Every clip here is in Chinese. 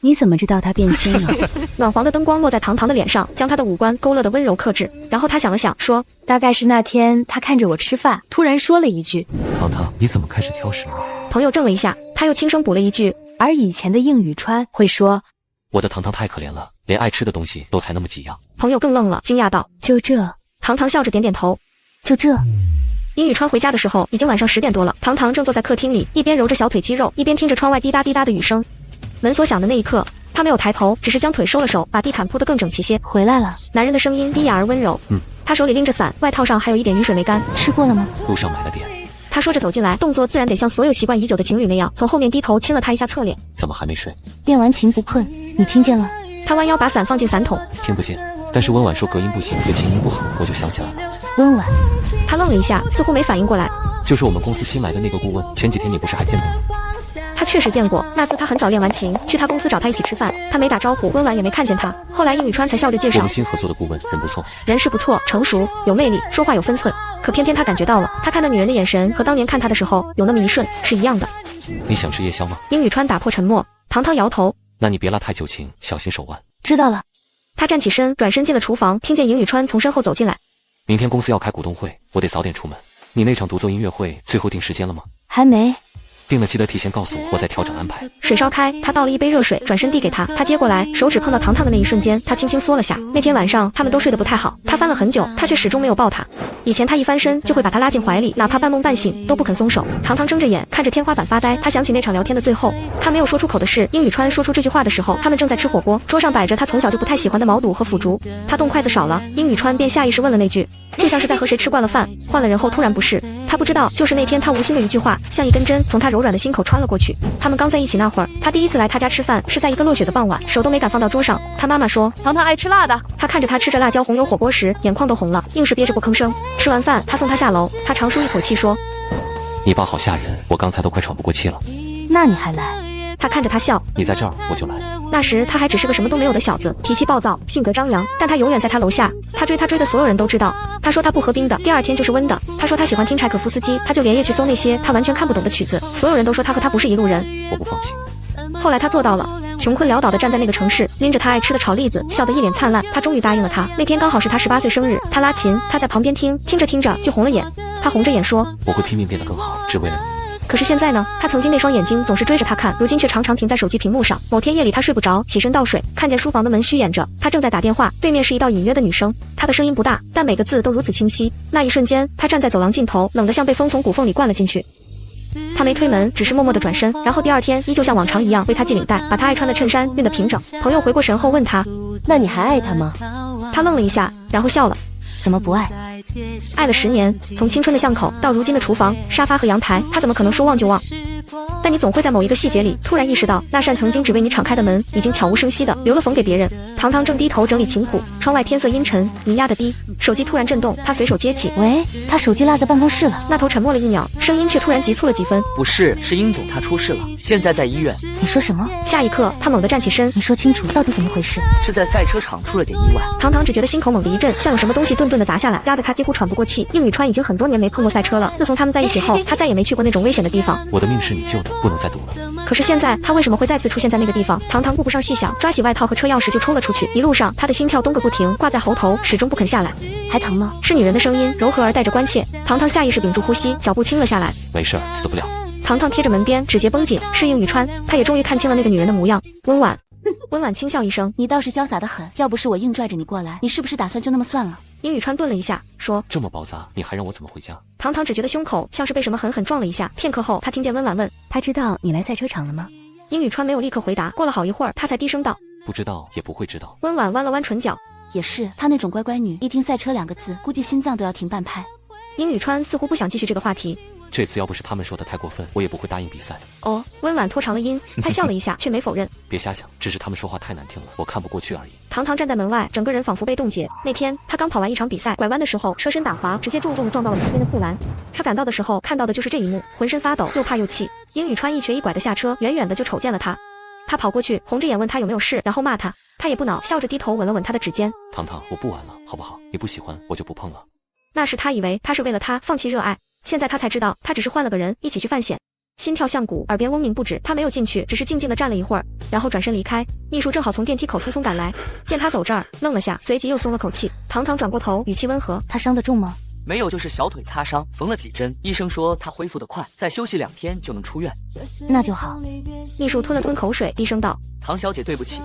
你怎么知道他变心了？暖黄的灯光落在糖糖的脸上，将她的五官勾勒得温柔克制。然后他想了想，说：“大概是那天他看着我吃饭，突然说了一句：‘糖糖，你怎么开始挑食了？’朋友怔了一下，他又轻声补了一句。而以前的应宇川会说：‘我的糖糖太可怜了，连爱吃的东西都才那么几样。’朋友更愣了，惊讶道：‘就这？’糖糖笑着点点头，就这。”殷宇川回家的时候已经晚上10点多了，糖糖正坐在客厅里，一边揉着小腿肌肉，一边听着窗外滴答滴答的雨声。门锁响的那一刻，他没有抬头，只是将腿收了手，把地毯铺得更整齐些。回来了。男人的声音低哑而温柔。他手里拎着伞，外套上还有一点雨水没干。吃过了吗？路上买了点。他说着走进来，动作自然得像所有习惯已久的情侣那样，从后面低头亲了他一下侧脸。怎么还没睡？练完琴不困，你听见了？他弯腰把伞放进伞筒。听不见，但是温婉说隔音不行，也琴音不好，我就想起来了。温婉。他愣了一下，似乎没反应过来。就是我们公司新来的那个顾问，前几天你不是还见过吗？他确实见过，那次他很早练完琴，去他公司找他一起吃饭，他没打招呼，温婉也没看见他。后来殷宇川才笑着介绍，我们新合作的顾问人不错，人是不错，成熟有魅力，说话有分寸。可偏偏他感觉到了，他看那女人的眼神和当年看他的时候有那么一瞬是一样的。你想吃夜宵吗？殷宇川打破沉默。糖糖摇头，那你别拉太久情，小心手腕。知道了。他站起身，转身进了厨房，听见殷宇川从身后走进来。明天公司要开股东会，我得早点出门。你那场独奏音乐会最后定时间了吗？还没。定了记得提前告诉我，我再调整安排。水烧开，他倒了一杯热水，转身递给他。他接过来，手指碰到糖糖的那一瞬间，他轻轻缩了下。那天晚上他们都睡得不太好，他翻了很久，他却始终没有抱她。以前他一翻身就会把她拉进怀里，哪怕半梦半醒都不肯松手。糖糖睁着眼看着天花板发呆，他想起那场聊天的最后，他没有说出口的是，殷宇川说出这句话的时候，他们正在吃火锅，桌上摆着他从小就不太喜欢的毛肚和腐竹。他动筷子少了，殷宇川便下意识问了那句，就像是在和谁吃惯了饭，换了人后突然不是。他不知道，就是那天他无心的一句话，像一根针从他柔软的心口穿了过去。他们刚在一起那会儿，他第一次来他家吃饭是在一个落雪的傍晚，手都没敢放到桌上。他妈妈说糖糖爱吃辣的。他看着他吃着辣椒红油火锅时，眼眶都红了，硬是憋着不吭声。吃完饭，他送他下楼，他长舒一口气说：“你爸好吓人，我刚才都快喘不过气了。”那你还来？他看着他笑，你在这儿我就来。那时他还只是个什么都没有的小子，脾气暴躁，性格张扬，但他永远在他楼下。他追的所有人都知道。他说他不喝冰的，第二天就是温的。他说他喜欢听柴可夫斯基，他就连夜去搜那些他完全看不懂的曲子。所有人都说他和他不是一路人。我不放弃。后来他做到了，穷困潦倒地站在那个城市，拎着他爱吃的炒栗子，笑得一脸灿烂。他终于答应了他。那天刚好是他18岁生日，他拉琴，他在旁边听着听着就红了眼。他红着眼说：“我会拼命变得更好，只为了你。”可是现在呢？他曾经那双眼睛总是追着他看，如今却常常停在手机屏幕上。某天夜里他睡不着，起身倒水，看见书房的门虚掩着，他正在打电话，对面是一道隐约的女声，她的声音不大，但每个字都如此清晰。那一瞬间，他站在走廊尽头，冷得像被风从骨缝里灌了进去。他没推门，只是默默地转身，然后第二天依旧像往常一样为他系领带，把他爱穿的衬衫熨得平整。朋友回过神后问他：“那你还爱他吗？”他愣了一下，然后笑了。怎么不爱？爱了10年，从青春的巷口到如今的厨房、沙发和阳台，他怎么可能说忘就忘？但你总会在某一个细节里突然意识到，那扇曾经只为你敞开的门，已经悄无声息地留了缝给别人。糖糖正低头整理琴谱，窗外天色阴沉，雨压得低，手机突然震动，他随手接起。喂，他手机落在办公室了。那头沉默了1秒，声音却突然急促了几分。不是，是殷总他出事了，现在在医院。你说什么？下一刻，他猛地站起身。你说清楚，到底怎么回事？是在赛车场出了点意外。糖糖只觉得心口猛地一震，像有什么东西顿顿地砸下来，压得他几乎喘不过气。应宇川已经很多年没碰过赛车了，自从他们在一起后，他再也没去过那种危险的地方。我的命是你救的，不能再赌了。可是现在他为什么会再次出现在那个地方？糖糖顾不上细想，抓起外套和车钥匙就冲了出去。一路上他的心跳咚个不停，挂在喉头，始终不肯下来。还疼吗？是女人的声音，柔和而带着关切。糖糖下意识屏住呼吸，脚步轻了下来。没事儿，死不了。糖糖贴着门边，指节绷紧，是应宇川。他也终于看清了那个女人的模样，温婉。温婉轻笑一声，你倒是潇洒得很，要不是我硬拽着你过来，你是不是打算就那么算了？殷宇川顿了一下，说：“这么包扎，你还让我怎么回家？”糖糖只觉得胸口像是被什么狠狠撞了一下。片刻后，他听见温婉问：“他知道你来赛车场了吗？”殷宇川没有立刻回答，过了好一会儿，他才低声道：“不知道，也不会知道。”温婉弯了弯唇角，也是，她那种乖乖女，一听赛车2个字，估计心脏都要停半拍。殷宇川似乎不想继续这个话题。这次要不是他们说的太过分，我也不会答应比赛。哦，温婉拖长了音，他笑了一下，却没否认。别瞎想，只是他们说话太难听了，我看不过去而已。糖糖站在门外，整个人仿佛被冻结。那天他刚跑完一场比赛，拐弯的时候车身打滑，直接重重地撞到了旁边的护栏。他赶到的时候看到的就是这一幕，浑身发抖，又怕又气。殷宇川一瘸一拐地下车，远远的就瞅见了他。他跑过去，红着眼问他有没有事，然后骂他。他也不恼，笑着低头吻了吻他的指尖。糖糖，我不玩了，好不好？你不喜欢我就不碰了。那时他以为他是为了他放弃热爱，现在他才知道他只是换了个人，一起去犯险。心跳像鼓，耳边嗡鸣不止。他没有进去，只是静静地站了一会儿，然后转身离开。秘书正好从电梯口匆匆赶来，见他走这儿，愣了下，随即又松了口气。堂堂转过头，语气温和：“他伤得重吗？”没有，就是小腿擦伤，缝了几针。医生说他恢复得快，再休息2天就能出院。那就好。秘书吞了吞口水，低声道：“唐小姐，对不起，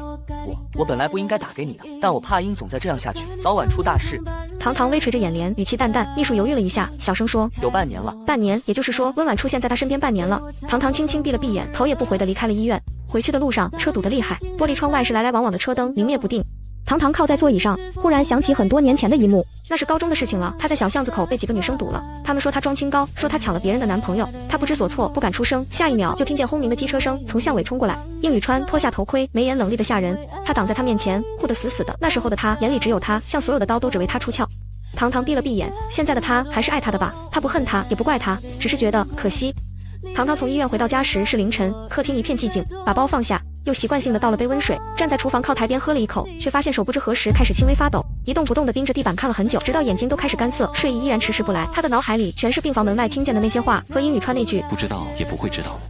我本来不应该打给你的，但我怕殷总再这样下去，早晚出大事。”堂堂微垂着眼帘，语气淡淡。秘书犹豫了一下，小声说：“有半年了。”半年，也就是说温婉出现在他身边半年了。堂堂轻轻闭了闭眼，头也不回地离开了医院。回去的路上，车堵得厉害，玻璃窗外是来来往往的车灯，明灭不定。堂堂靠在座椅上，忽然想起很多年前的一幕，那是高中的事情了。他在小巷子口被几个女生堵了，她们说他装清高，说他抢了别人的男朋友，他不知所措，不敢出声。下一秒就听见轰鸣的机车声从巷尾冲过来，应宇川脱下头盔，眉眼冷厉的吓人，他挡在他面前，护得死死的。那时候的他眼里只有他，像所有的刀都只为他出鞘。堂堂闭了闭眼，现在的他还是爱他的吧？他不恨他，也不怪他，只是觉得可惜。堂堂从医院回到家时是凌晨，客厅一片寂静，把包放下，又习惯性的倒了杯温水，站在厨房靠台边喝了一口，却发现手不知何时开始轻微发抖，一动不动地盯着地板看了很久，直到眼睛都开始干涩，睡意依然迟迟不来。他的脑海里全是病房门外听见的那些话和殷宇川那句不知道也不会知道。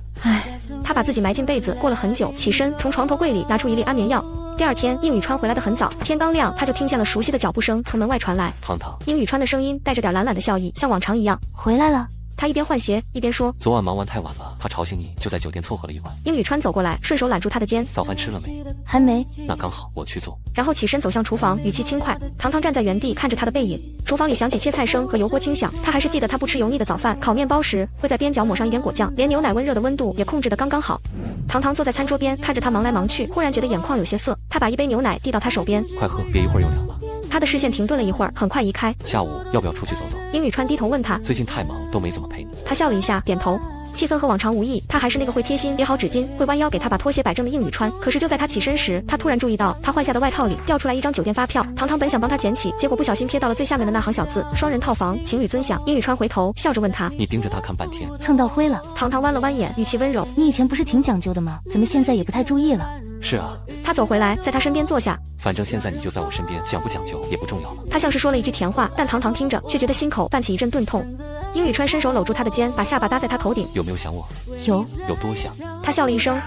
他把自己埋进被子，过了很久，起身从床头柜里拿出一粒安眠药。第二天，殷宇川回来得很早，天刚亮，他就听见了熟悉的脚步声从门外传来。堂堂，殷宇川的声音带着点懒懒的笑意，像往常一样，回来了。他一边换鞋一边说：“昨晚忙完太晚了，怕吵醒你，就在酒店凑合了一晚。”殷宇川走过来，顺手揽住他的肩：“早饭吃了没？”“还没。”“那刚好，我去做。”然后起身走向厨房，语气轻快。堂堂站在原地看着他的背影。厨房里响起切菜声和油锅轻响，他还是记得他不吃油腻的早饭，烤面包时会在边角抹上一点果酱，连牛奶温热的温度也控制得刚刚好。堂堂坐在餐桌边，看着他忙来忙去，忽然觉得眼眶有些涩。他把一杯牛奶递到他手边：“快喝，别一会儿又凉了。”他的视线停顿了一会儿，很快移开。下午要不要出去走走？殷宇川低头问他。最近太忙，都没怎么陪你。他笑了一下，点头。气氛和往常无异，他还是那个会贴心叠好纸巾，会弯腰给他把拖鞋摆正的应宇川。可是就在他起身时，他突然注意到他换下的外套里掉出来一张酒店发票。堂堂本想帮他捡起，结果不小心瞥到了最下面的那行小字：双人套房，情侣尊享。应宇川回头笑着问他：“你盯着他看半天，蹭到灰了？”堂堂弯了弯眼，语气温柔：“你以前不是挺讲究的吗？怎么现在也不太注意了？”“是啊。”他走回来，在他身边坐下。反正现在你就在我身边，讲不讲究也不重要了。他像是说了一句甜话，但堂堂听着却觉得心口泛起一阵钝痛。殷宇川伸手搂住他的肩，把下巴搭在他头顶。有没有想我？有多想？他笑了一声，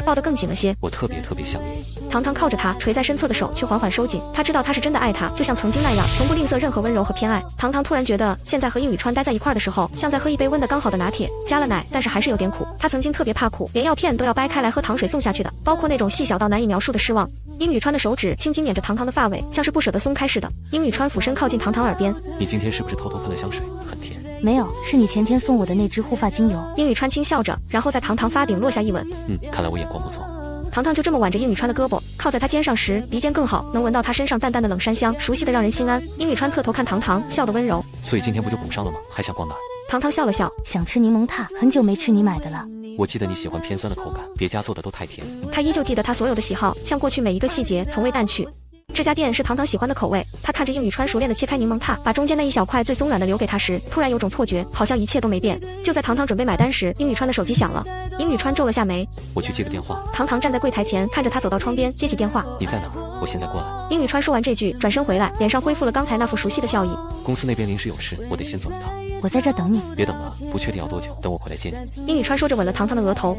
抱得更紧了些。我特别想你。堂堂靠着他，垂在身侧的手却缓缓收紧。他知道他是真的爱他，就像曾经那样，从不吝啬任何温柔和偏爱。堂堂突然觉得，现在和殷宇川待在一块的时候，像在喝一杯温的刚好的拿铁，加了奶，但是还是有点苦。他曾经特别怕苦，连药片都要掰开来喝糖水送下去的，包括那种细小到难以描述的失望。殷宇川的手指轻轻捻着堂堂的发尾，像是不舍得松开似的。殷宇川俯身靠近堂堂耳边：“你今天是不是偷偷喷了香水？很甜。”“没有，是你前天送我的那支护发精油。”殷宇川轻笑着，然后在堂堂发顶落下一吻。看来我眼光不错。堂堂就这么挽着殷宇川的胳膊，靠在他肩上时，鼻尖更好，能闻到他身上淡淡的冷杉香，熟悉的让人心安。殷宇川侧头看堂堂，笑得温柔：“所以今天不就补上了吗？还想逛哪儿？”堂堂笑了笑：“想吃柠檬塔，很久没吃你买的了。”“我记得你喜欢偏酸的口感，别家做的都太甜。”他依旧记得他所有的喜好，像过去每一个细节从未淡去。这家店是堂堂喜欢的口味，他看着应宇川熟练地切开柠檬塔，把中间那一小块最松软的留给他时，突然有种错觉，好像一切都没变。就在堂堂准备买单时，应宇川的手机响了。应宇川皱了下眉：“我去接个电话。”堂堂站在柜台前，看着他走到窗边，接起电话：“你在哪儿？我现在过来。”应宇川说完这句，转身回来，脸上恢复了刚才那副熟悉的笑意。“公司那边临时有事，我得先走一趟。”“我在这等你。”“别等了，不确定要多久，等我回来接你。”应宇川说着吻了堂堂的额头。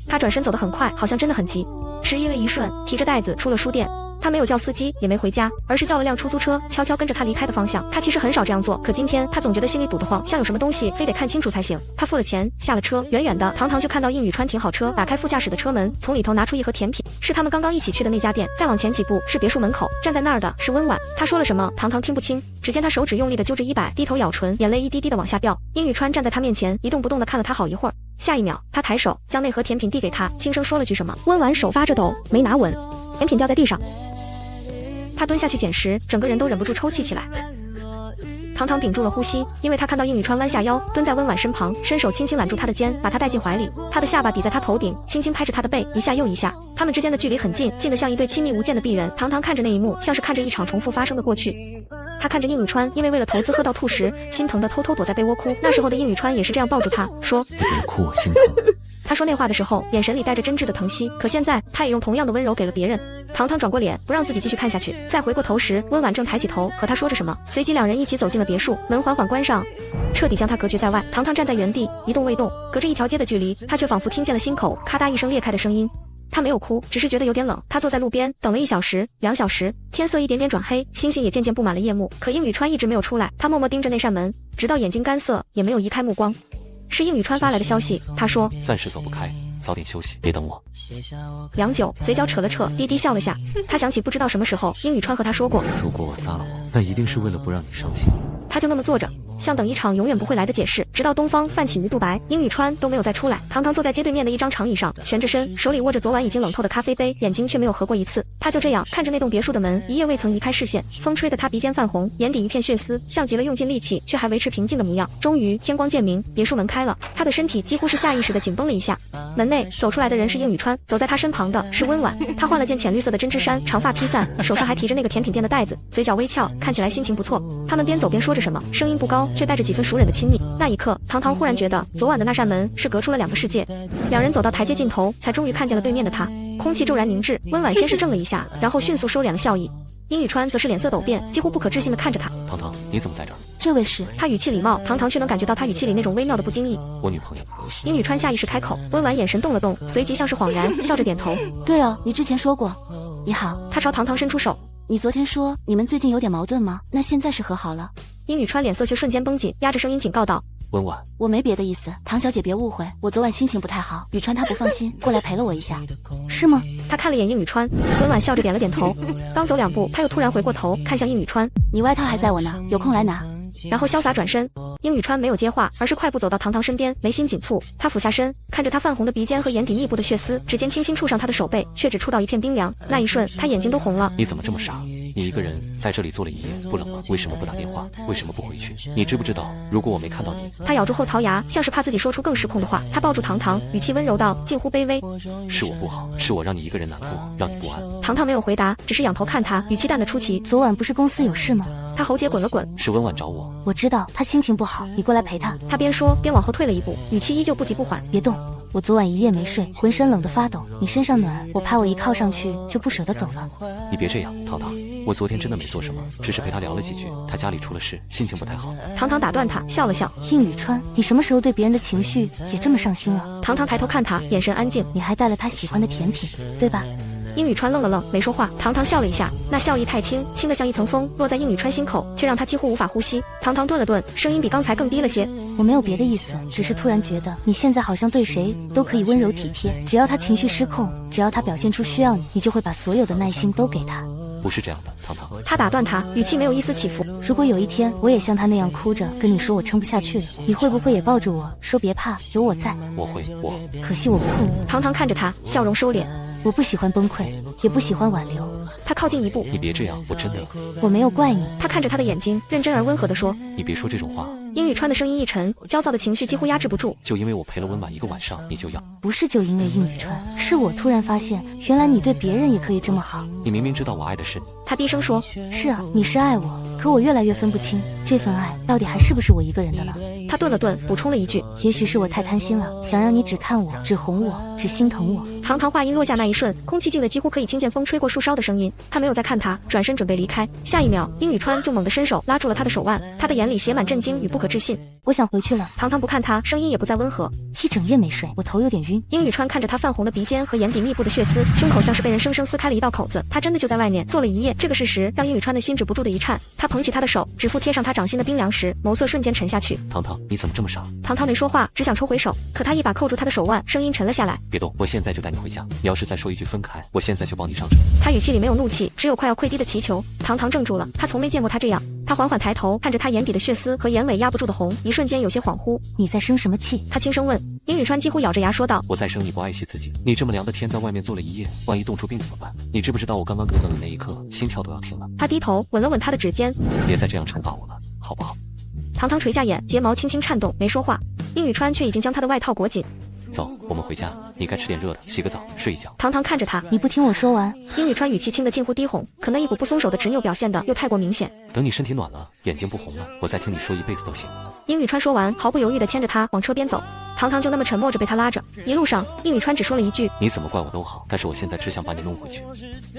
他转身走得很快，好像真的很急。迟疑了一瞬，提着袋子出了书店。他没有叫司机，也没回家，而是叫了辆出租车，悄悄跟着他离开的方向。他其实很少这样做，可今天他总觉得心里堵得慌，像有什么东西非得看清楚才行。他付了钱，下了车，远远的，堂堂就看到应宇川停好车，打开副驾驶的车门，从里头拿出一盒甜品，是他们刚刚一起去的那家店。再往前几步是别墅门口，站在那儿的是温婉。他说了什么，堂堂听不清，只见他手指用力的揪着衣摆，低头咬唇，眼泪一滴滴的往下掉。应宇川站在他面前，一动不动的看了他好一会儿。下一秒，他抬手将那盒甜品递给他，轻声说了句什么。温婉手发着抖，没拿稳，甜品掉在地上。他蹲下去捡时，整个人都忍不住抽泣起来。堂堂屏住了呼吸，因为他看到应宇川弯下腰，蹲在温婉身旁，伸手轻轻揽住她的肩，把她带进怀里。他的下巴抵在她头顶，轻轻拍着她的背，一下又一下。他们之间的距离很近，近得像一对亲密无间的璧人。堂堂看着那一幕，像是看着一场重复发生的过去。他看着应宇川因为了投资喝到吐时，心疼的偷偷躲在被窝哭。那时候的应宇川也是这样抱住他，说：“你别哭，我心疼。”他说那话的时候，眼神里带着真挚的疼惜，可现在他也用同样的温柔给了别人。糖糖转过脸，不让自己继续看下去。再回过头时，温婉正抬起头和他说着什么，随即两人一起走进了别墅，门缓缓关上，彻底将他隔绝在外。糖糖站在原地一动未动，隔着一条街的距离，他却仿佛听见了心口咔嗒一声裂开的声音。他没有哭，只是觉得有点冷。他坐在路边等了1小时、2小时，天色一点点转黑，星星也渐渐布满了夜幕。可应宇川一直没有出来，他默默盯着那扇门，直到眼睛干涩，也没有移开目光。是应宇川发来的消息，他说暂时走不开，早点休息，别等我。良久，嘴角扯了扯，低低笑了下。他想起不知道什么时候应宇川和他说过，如果我撒了谎，那一定是为了不让你伤心。他就那么坐着，像等一场永远不会来的解释，直到东方泛起鱼肚白，应宇川都没有再出来。糖糖坐在街对面的一张长椅上，蜷着身，手里握着昨晚已经冷透的咖啡杯，眼睛却没有合过一次。他就这样看着那栋别墅的门，一夜未曾移开视线。风吹得他鼻尖泛红，眼底一片血丝，像极了用尽力气却还维持平静的模样。终于天光渐明，别墅门开了，他的身体几乎是下意识的紧绷了一下。门内走出来的人是应宇川，走在他身旁的是温婉。他换了件浅绿色的针织衫，长发披散，手上还提着那个甜品店的袋子，嘴角微翘，看起来心情不错。他们边走边说着什么，声音不高，却带着几分熟稔的亲密。那一刻，糖糖忽然觉得昨晚的那扇门是隔出了2个世界。两人走到台阶尽头，才终于看见了对面的他。空气骤然凝滞，温婉先是怔了一下，然后迅速收敛了笑意。殷宇川则是脸色陡变，几乎不可置信地看着他。糖糖，你怎么在这儿？这位是……他语气礼貌，糖糖却能感觉到他语气里那种微妙的不经意。我女朋友。殷宇川下意识开口，温婉眼神动了动，随即像是恍然，笑着点头。对哦，你之前说过。你好。他朝糖糖伸出手。你昨天说你们最近有点矛盾吗？那现在是和好了？殷宇川脸色却瞬间绷紧，压着声音警告道。温婉，我没别的意思，唐小姐别误会，我昨晚心情不太好，宇川他不放心，过来陪了我一下。是吗？他看了眼应宇川，温婉笑着点了点头。刚走2步，他又突然回过头看向应宇川，你外套还在我呢，有空来拿。然后潇洒转身。应宇川没有接话，而是快步走到糖糖身边，眉心紧蹙。他俯下身，看着他泛红的鼻尖和眼底密布的血丝，指尖轻轻触上他的手背，却只触到一片冰凉。那一瞬，他眼睛都红了。你怎么这么傻？你一个人在这里坐了一夜，不冷吗？为什么不打电话？为什么不回去？你知不知道，如果我没看到你……他咬住后槽牙，像是怕自己说出更失控的话。他抱住糖糖，语气温柔道，近乎卑微：是我不好，是我让你一个人难过，让你不安。糖糖没有回答，只是仰头看他，语气淡得出奇。昨晚不是公司有事吗？他喉结滚了滚。是温婉找我。我知道他心情不好，你过来陪他。他边说边往后退了一步，语气依旧不急不缓。别动，我昨晚一夜没睡，浑身冷得发抖，你身上暖，我怕我一靠上去就不舍得走了。你别这样，糖糖，我昨天真的没做什么，只是陪他聊了几句，他家里出了事，心情不太好。糖糖打断他，笑了笑。应宇川，你什么时候对别人的情绪也这么上心了？糖糖抬头看他，眼神安静。你还带了他喜欢的甜品，对吧？应宇川愣了愣，没说话。糖糖笑了一下，那笑意太轻，轻得像一层风，落在应宇川心口，却让他几乎无法呼吸。糖糖顿了顿，声音比刚才更低了些。我没有别的意思，只是突然觉得你现在好像对谁都可以温柔体贴，只要他情绪失控，只要他表现出需要你，你就会把所有的耐心都给他。不是这样的，糖糖。他打断他，语气没有一丝起伏。如果有一天我也像他那样哭着跟你说我撑不下去了，你会不会也抱着我说别怕，有我在？我会，可惜我不会。糖糖看着他，笑容收敛。我不喜欢崩溃，也不喜欢挽留。他靠近一步，你别这样，我真的……我没有怪你。他看着他的眼睛，认真而温和地说：你别说这种话。应宇川的声音一沉，焦躁的情绪几乎压制不住。就因为我陪了温婉1个晚上，你就要？不是就因为应宇川，是我突然发现，原来你对别人也可以这么好。你明明知道我爱的是你。他低声说：是啊，你是爱我，可我越来越分不清，这份爱到底还是不是我一个人的了。他顿了顿，补充了一句：也许是我太贪心了，想让你只看我，只哄我，只心疼我。糖糖话音落下那一瞬，空气静得几乎可以听见风吹过树梢的声音。他没有再看他，转身准备离开。下一秒，应宇川就猛地伸手拉住了他的手腕，他的眼里写满震惊与不可置信。我想回去了。糖糖不看他，声音也不再温和。一整夜没睡，我头有点晕。应宇川看着他泛红的鼻尖和眼底密布的血丝，胸口像是被人生生撕开了一道口子。他真的就在外面坐了一夜，这个事实让应宇川的心止不住的一颤。他捧起他的手，指腹贴上他掌心的冰凉时，眸色瞬间沉下去。糖糖，你怎么这么傻？糖糖没说话，只想抽回手，可他一把扣住他的手腕，声音沉了下来。别动，我现在就带你回家。你要是再说一句分开，我现在就帮你上车。他语气里没有怒气，只有快要溃堤的祈求。糖糖怔住了，他从没见过他这样。他缓缓抬头，看着他眼底的血丝和眼尾压不住的红，一瞬间有些恍惚。你在生什么气？他轻声问。应宇川几乎咬着牙说道：我在生你不爱惜自己。你这么凉的天在外面坐了一夜，万一冻出病怎么办？你知不知道我刚刚冷的那一刻，心跳都要停了。他低头吻了吻他的指尖。别再这样惩罚我了，好不好？糖糖垂下眼，睫毛轻轻颤动，没说话。应宇川却已经将他的外套裹紧。走，我们回家。你该吃点热的，洗个澡，睡一觉。糖糖看着他，你不听我说完。应宇川语气轻得近乎低哄，可那一股不松手的执拗表现的又太过明显。等你身体暖了，眼睛不红了，我再听你说一辈子都行。应宇川说完，毫不犹豫地牵着他往车边走。堂堂就那么沉默着被他拉着。一路上，殷宇川只说了一句：“你怎么怪我都好，但是我现在只想把你弄回去。”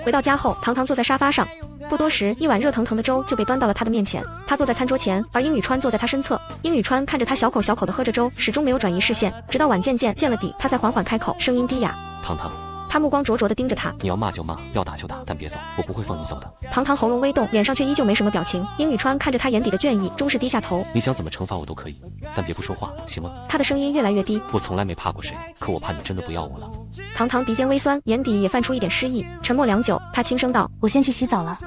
回到家后，堂堂坐在沙发上，不多时，一碗热腾腾的粥就被端到了他的面前。他坐在餐桌前，而殷宇川坐在他身侧。殷宇川看着他小口小口地喝着粥，始终没有转移视线，直到碗渐渐见了底，他才缓缓开口，声音低哑：“堂堂。”他目光灼灼地盯着他，你要骂就骂，要打就打，但别走，我不会放你走的。堂堂喉咙微动，脸上却依旧没什么表情。殷宇川看着他眼底的倦意，终是低下头。你想怎么惩罚我都可以，但别不说话，行吗？他的声音越来越低。我从来没怕过谁，可我怕你真的不要我了。堂堂鼻尖微酸，眼底也泛出一点失意，沉默良久，他轻声道：“我先去洗澡了。”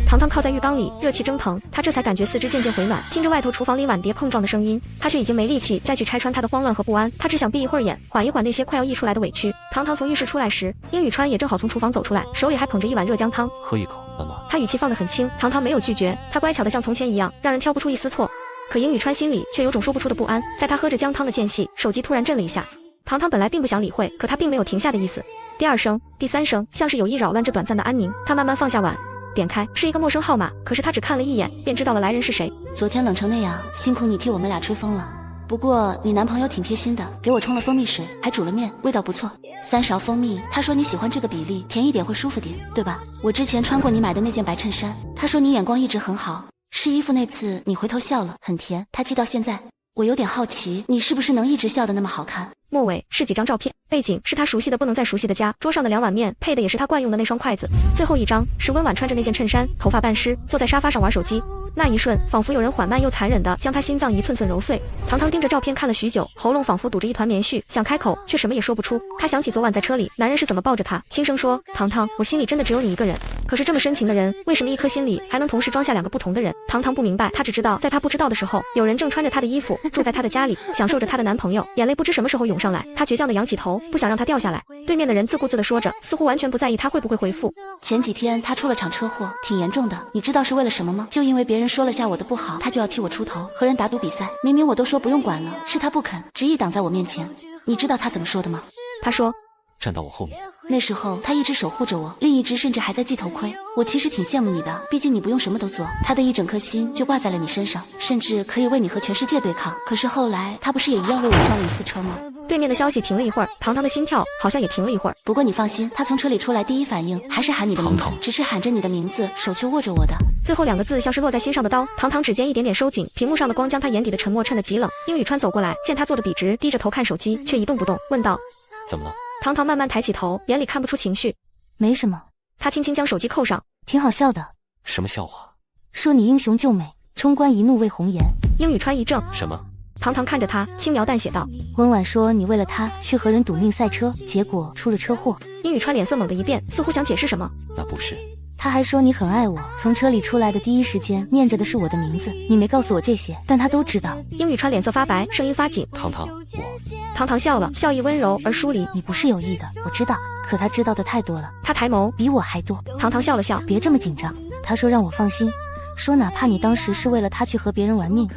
堂堂靠在浴缸里，热气蒸腾，他这才感觉四肢渐渐回暖。听着外头厨房里碗碟碰撞的声音，他却已经没力气再去拆穿他的慌乱和不安。他只想闭一会儿眼，缓一缓那些快要溢出来的委屈。堂堂从浴室出来时，殷宇川也正好从厨房走出来，手里还捧着一碗热姜汤。喝一口，暖暖。他语气放得很轻，堂堂没有拒绝，他乖巧的像从前一样，让人挑不出一丝错。可殷宇川心里却有种说不出的不安。在他喝着姜汤的间隙，手机突然震了一下。堂堂本来并不想理会，可他并没有停下的意思。第二声，第三声，像是有意扰乱这短暂的安宁。他慢慢放下碗，点开是一个陌生号码，可是他只看了一眼便知道了来人是谁。昨天冷成那样，辛苦你替我们俩吹风了。不过你男朋友挺贴心的，给我冲了蜂蜜水，还煮了面，味道不错。3勺蜂蜜，他说你喜欢这个比例，甜一点会舒服点，对吧？我之前穿过你买的那件白衬衫，他说你眼光一直很好。试衣服那次你回头笑了，很甜，他记到现在。我有点好奇，你是不是能一直笑得那么好看？末尾是几张照片，背景是他熟悉的不能再熟悉的家，桌上的2碗面配的也是他惯用的那双筷子。最后一张是温婉穿着那件衬衫，头发半湿，坐在沙发上玩手机。那一瞬，仿佛有人缓慢又残忍地将他心脏一寸寸揉碎。堂堂盯着照片看了许久，喉咙仿佛堵着一团棉絮，想开口却什么也说不出。他想起昨晚在车里，男人是怎么抱着他，轻声说：“堂堂，我心里真的只有你一个人。”可是这么深情的人，为什么一颗心里还能同时装下2个不同的人？堂堂不明白，他只知道，在他不知道的时候，有人正穿着他的衣服，住在他的家里，享受着他的男朋友。眼泪不知什么时候涌上来，他倔强地扬起头，不想让他掉下来。对面的人自顾自地说着，似乎完全不在意他会不会回复。前几天他出了场车祸，挺严重的，你知道是为了什么吗？就因为别人说了下我的不好，他就要替我出头，和人打赌比赛。明明我都说不用管了，是他不肯，执意挡在我面前。你知道他怎么说的吗？他说：“站到我后面。”那时候他一直守护着我，另一只甚至还在系头盔。我其实挺羡慕你的，毕竟你不用什么都做，他的一整颗心就挂在了你身上，甚至可以为你和全世界对抗。可是后来他不是也一样为我上了一次车吗？对面的消息停了一会儿，堂堂的心跳好像也停了一会儿。不过你放心，他从车里出来第一反应还是喊你的名字，只是喊着你的名字，手却握着我的。最后2个字像是落在心上的刀，堂堂指尖一点点收紧，屏幕上的光将他眼底的沉默衬得极冷。殷宇川走过来，见他坐得笔直，低着头看手机，却一动不动，问道：“怎么了？”堂堂慢慢抬起头，眼里看不出情绪。没什么。他轻轻将手机扣上。挺好笑的。什么笑话？说你英雄救美，冲冠一怒为红颜。殷宇川一怔。什么？堂堂看着他，轻描淡写道：“温婉说你为了他去和人赌命赛车，结果出了车祸。”殷宇川脸色猛地一变，似乎想解释什么。那不是。他还说你很爱我，从车里出来的第一时间念着的是我的名字。你没告诉我这些，但他都知道。殷宇川脸色发白，声音发紧。堂堂，堂堂笑了，笑意温柔而疏离。你不是有意的，我知道，可他知道的太多了。他抬眸，比我还多。堂堂笑了笑，别这么紧张。他说让我放心，说哪怕你当时是为了他去和别人玩命，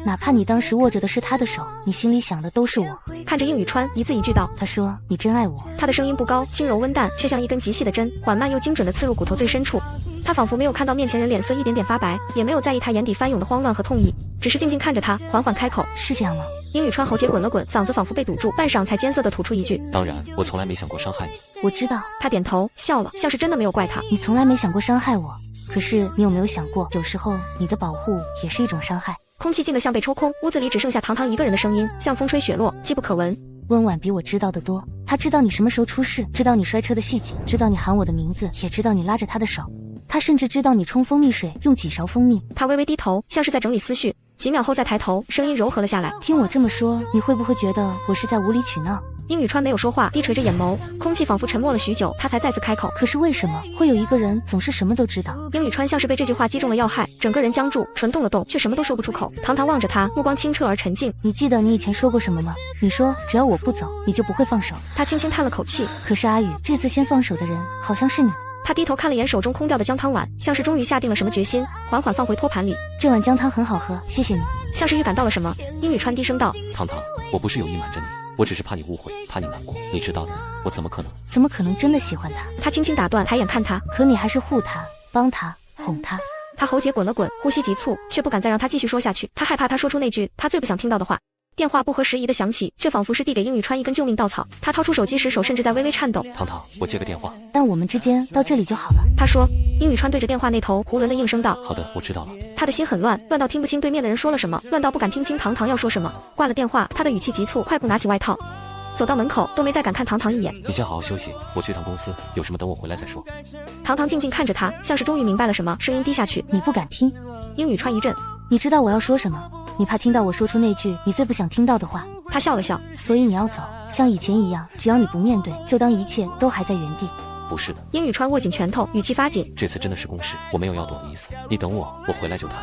哪怕你当时握着的是他的手，你心里想的都是我。看着殷宇川，一字一句道：“他说你真爱我。”他的声音不高，轻柔温淡，却像一根极细的针，缓慢又精准地刺入骨头最深处。他仿佛没有看到面前人脸色一点点发白，也没有在意他眼底翻涌的慌乱和痛意，只是静静看着他，缓缓开口：“是这样吗？”殷宇川喉结滚了滚，嗓子仿佛被堵住，半晌才艰涩地吐出一句：“当然，我从来没想过伤害你。”我知道。他点头笑了，像是真的没有怪他。你从来没想过伤害我，可是你有没有想过，有时候你的保护也是一种伤害？空气静得像被抽空，屋子里只剩下堂堂一个人的声音，像风吹雪落，机不可闻。温婉比我知道的多，他知道你什么时候出事，知道你摔车的细节，知道你喊我的名字，也知道你拉着他的手。他甚至知道你冲蜂蜜水用几勺蜂蜜。他微微低头，像是在整理思绪，几秒后再抬头，声音柔和了下来：“听我这么说，你会不会觉得我是在无理取闹？”殷宇川没有说话，低垂着眼眸，空气仿佛沉默了许久，他才再次开口：“可是为什么会有一个人总是什么都知道？”殷宇川像是被这句话击中了要害，整个人僵住，唇动了动，却什么都说不出口。堂堂望着他，目光清澈而沉静。你记得你以前说过什么吗？你说只要我不走，你就不会放手。他轻轻叹了口气。可是阿宇，这次先放手的人好像是你。他低头看了眼手中空掉的姜汤碗，像是终于下定了什么决心，缓缓放回托盘里。这碗姜汤很好喝，谢谢你。像是预感到了什么，殷宇川低声道：“堂堂，我不是有意瞒着你，我只是怕你误会，怕你难过。你知道的，我怎么可能真的喜欢他？”他轻轻打断，抬眼看他。可你还是护他，帮他，哄他。他喉结滚了滚，呼吸急促，却不敢再让他继续说下去。他害怕他说出那句他最不想听到的话。电话不合时宜的响起，却仿佛是递给殷宇川一根救命稻草。他掏出手机时，手甚至在微微颤抖。糖糖，我接个电话。但我们之间到这里就好了。他说。殷宇川对着电话那头囫囵的应声道：“好的，我知道了。”他的心很乱，乱到听不清对面的人说了什么，乱到不敢听清糖糖要说什么。挂了电话，他的语气急促，快步拿起外套，走到门口都没再敢看糖糖一眼。你先好好休息，我去趟公司，有什么等我回来再说。糖糖静静看着他，像是终于明白了什么，声音低下去：“你不敢听。”殷宇川一震：“你知道我要说什么？你怕听到我说出那句你最不想听到的话。”他笑了笑：“所以你要走，像以前一样，只要你不面对，就当一切都还在原地。”不是的。殷宇川握紧拳头，语气发紧：“这次真的是公事，我没有要躲的意思。你等我，我回来就谈。”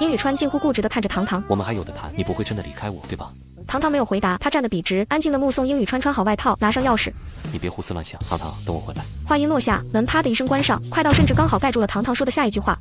殷宇川近乎固执地看着糖糖：“我们还有的谈，你不会真的离开我，对吧？”糖糖没有回答，他站得笔直，安静地目送殷宇川穿好外套，拿上钥匙。你别胡思乱想，糖糖，等我回来。话音落下，门啪的一声关上，快到甚至刚好盖住了糖糖说的下一句话：“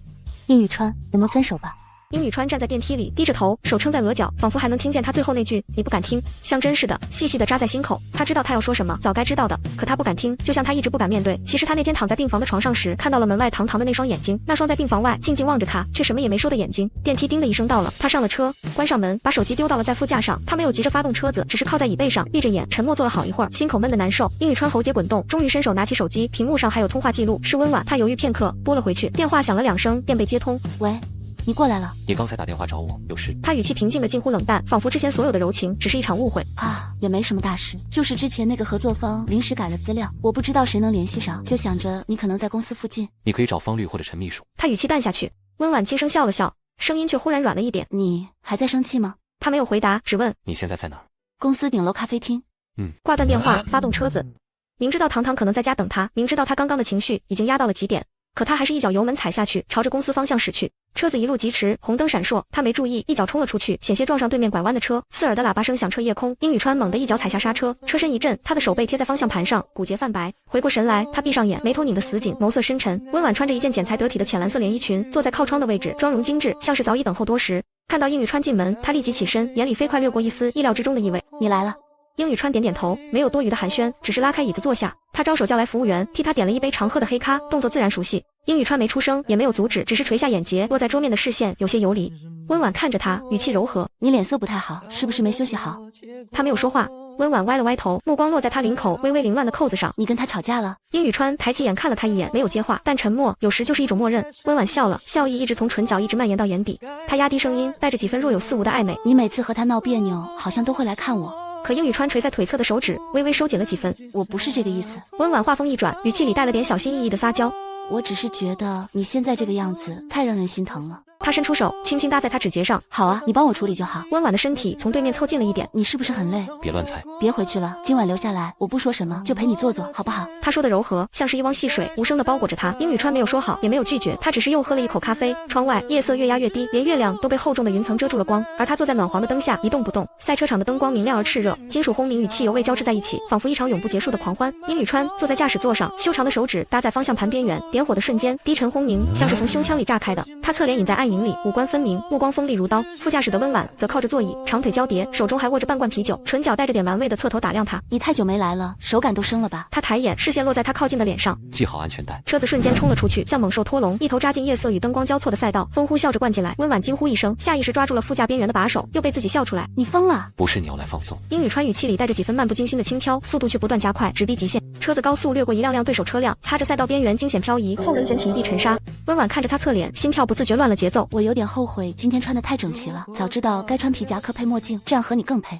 殷宇川，我们分手吧。”殷宇川站在电梯里，低着头，手撑在额角，仿佛还能听见他最后那句“你不敢听”，像针似的，细细的扎在心口。他知道他要说什么，早该知道的，可他不敢听，就像他一直不敢面对。其实他那天躺在病房的床上时，看到了门外糖糖的那双眼睛，那双在病房外静静望着他，却什么也没说的眼睛。电梯叮的一声到了，他上了车，关上门，把手机丢到了在副驾上。他没有急着发动车子，只是靠在椅背上，闭着眼，沉默坐了好一会儿，心口闷得难受。殷宇川喉结滚动，终于伸手拿起手机，屏幕上还有通话记录，是温婉。他犹豫片刻，拨了回去，电话响了2声，便被接通。喂。你过来了。你刚才打电话找我，有事？他语气平静的近乎冷淡，仿佛之前所有的柔情只是一场误会。也没什么大事，就是之前那个合作方临时改了资料，我不知道谁能联系上，就想着你可能在公司附近。你可以找方律或者陈秘书。他语气淡下去，温婉轻声笑了笑，声音却忽然软了一点。你还在生气吗？他没有回答，只问你现在在哪儿？公司顶楼咖啡厅。挂断电话，发动车子。明知道糖糖可能在家等他，明知道他刚刚的情绪已经压到了极点，可他还是一脚油门踩下去，朝着公司方向驶去。车子一路疾驰，红灯闪烁，他没注意，一脚冲了出去，险些撞上对面拐弯的车，刺耳的喇叭声响彻夜空。殷宇川猛地一脚踩下刹车，车身一震，他的手背贴在方向盘上，骨节泛白。回过神来，他闭上眼，眉头拧得死紧，眸色深沉。温婉穿着一件剪裁得体的浅蓝色连衣裙，坐在靠窗的位置，妆容精致，像是早已等候多时。看到殷宇川进门，他立即起身，眼里飞快掠过一丝意料之中的意味。你来了。殷宇川点点头，没有多余的寒暄，只是拉开椅子坐下。他招手叫来服务员，替他点了一杯常喝的黑咖，动作自然熟悉。殷宇川没出声，也没有阻止，只是垂下眼睫，落在桌面的视线有些游离。温婉看着他，语气柔和：“你脸色不太好，是不是没休息好？”他没有说话。温婉歪了歪头，目光落在他领口微微凌乱的扣子上。你跟他吵架了？殷宇川抬起眼看了他一眼，没有接话，但沉默有时就是一种默认。温婉笑了，笑意一直从唇角一直蔓延到眼底。他压低声音，带着几分若有似无的暧昧：“你每次和他闹别扭，好像都会来看我。”可殷宇川垂在腿侧的手指微微收紧了几分。我不是这个意思。温婉话锋一转，语气里带了点小心翼翼的撒娇。我只是觉得你现在这个样子太让人心疼了。他伸出手，轻轻搭在他指节上。好啊，你帮我处理就好。温婉的身体从对面凑近了一点。你是不是很累？别乱猜。别回去了，今晚留下来，我不说什么，就陪你坐坐，好不好？他说的柔和，像是一汪细水，无声的包裹着他。殷宇川没有说好，也没有拒绝，他只是又喝了一口咖啡。窗外夜色越压越低，连月亮都被厚重的云层遮住了光，而他坐在暖黄的灯下一动不动。赛车场的灯光明亮而炽热，金属轰鸣与汽油味交织在一起，仿佛一场永不结束的狂欢。殷宇川坐在驾驶座上，修长的手指搭在方向盘边缘，点火的瞬间，低沉轰鸣像是从胸腔里炸开的。他侧脸隐在暗影里，五官分明，目光锋利如刀。副驾驶的温婉则靠着座椅，长腿交叠，手中还握着半罐啤酒，唇角带着点玩味的侧头打量他。你太久没来了，手感都生了吧？他抬眼，视线落在他靠近的脸上，系好安全带。车子瞬间冲了出去，像猛兽脱笼，一头扎进夜色与灯光交错的赛道，风呼啸着灌进来。温婉惊呼一声，下意识抓住了副驾边缘的把手，又被自己笑出来。你疯了？不是，你要来放松。殷宇川语气里带着几分漫不经心的轻佻，速度却不断加快，直逼极限。车子高速掠过一辆辆对手车辆，擦着赛道边缘惊险漂移，后轮卷起一地尘沙。温婉看着他侧脸，心跳不自觉乱了节奏。我有点后悔今天穿得太整齐了，早知道该穿皮夹克配墨镜，这样和你更配。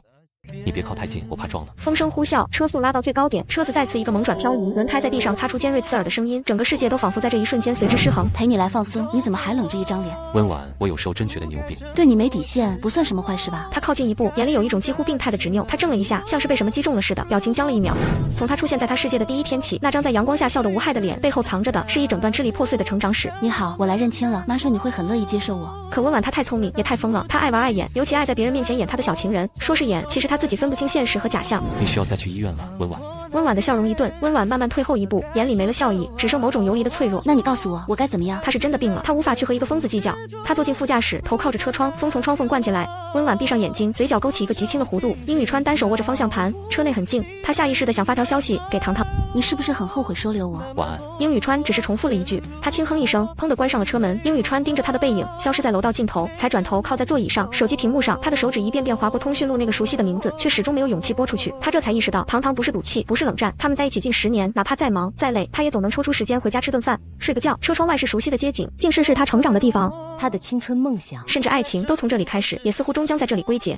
你别靠太近，我怕撞了。风声呼啸，车速拉到最高点，车子再次一个猛转漂移，轮胎在地上擦出尖锐刺耳的声音，整个世界都仿佛在这一瞬间随之失衡。陪你来放松，你怎么还冷着一张脸？温婉，我有时候真觉得你有病。对你没底线不算什么坏事吧？他靠近一步，眼里有一种几乎病态的执拗。他怔了一下，像是被什么击中了似的，表情僵了一秒。从他出现在他世界的第一天起，那张在阳光下笑得无害的脸，背后藏着的是一整段支离破碎的成长史。你好，我来认亲了。妈说你会很乐意接受我。可温婉她太聪明，也太疯了。她爱玩爱演，尤其爱在别人面前演她的小情人。说是演，其实她自己分不清现实和假象。你需要再去医院了，温婉。温婉的笑容一顿，温婉慢慢退后一步，眼里没了笑意，只剩某种游离的脆弱。那你告诉我，我该怎么样？她是真的病了，她无法去和一个疯子计较。她坐进副驾驶，头靠着车窗，风从窗缝灌进来。温婉闭上眼睛，嘴角勾起一个极轻的弧度。殷宇川单手握着方向盘，车内很静，他下意识地想发条消息给糖糖。你是不是很后悔收留我？晚安。殷宇川只是重复了一句，他轻哼一声，砰地关上了车门。殷宇川盯着他的背影消失在楼道尽头，才转头靠在座椅上，手机屏幕上他的手指一遍遍划过通讯录那个熟悉的名字，却始终没有勇气拨出去。他这才意识到，堂堂不是赌气，不是冷战，他们在一起近10年，哪怕再忙再累，他也总能抽出时间回家吃顿饭，睡个觉。车窗外是熟悉的街景，竟是他成长的地方，他的青春梦想，甚至爱情都从这里开始，也似乎终将在这里归结。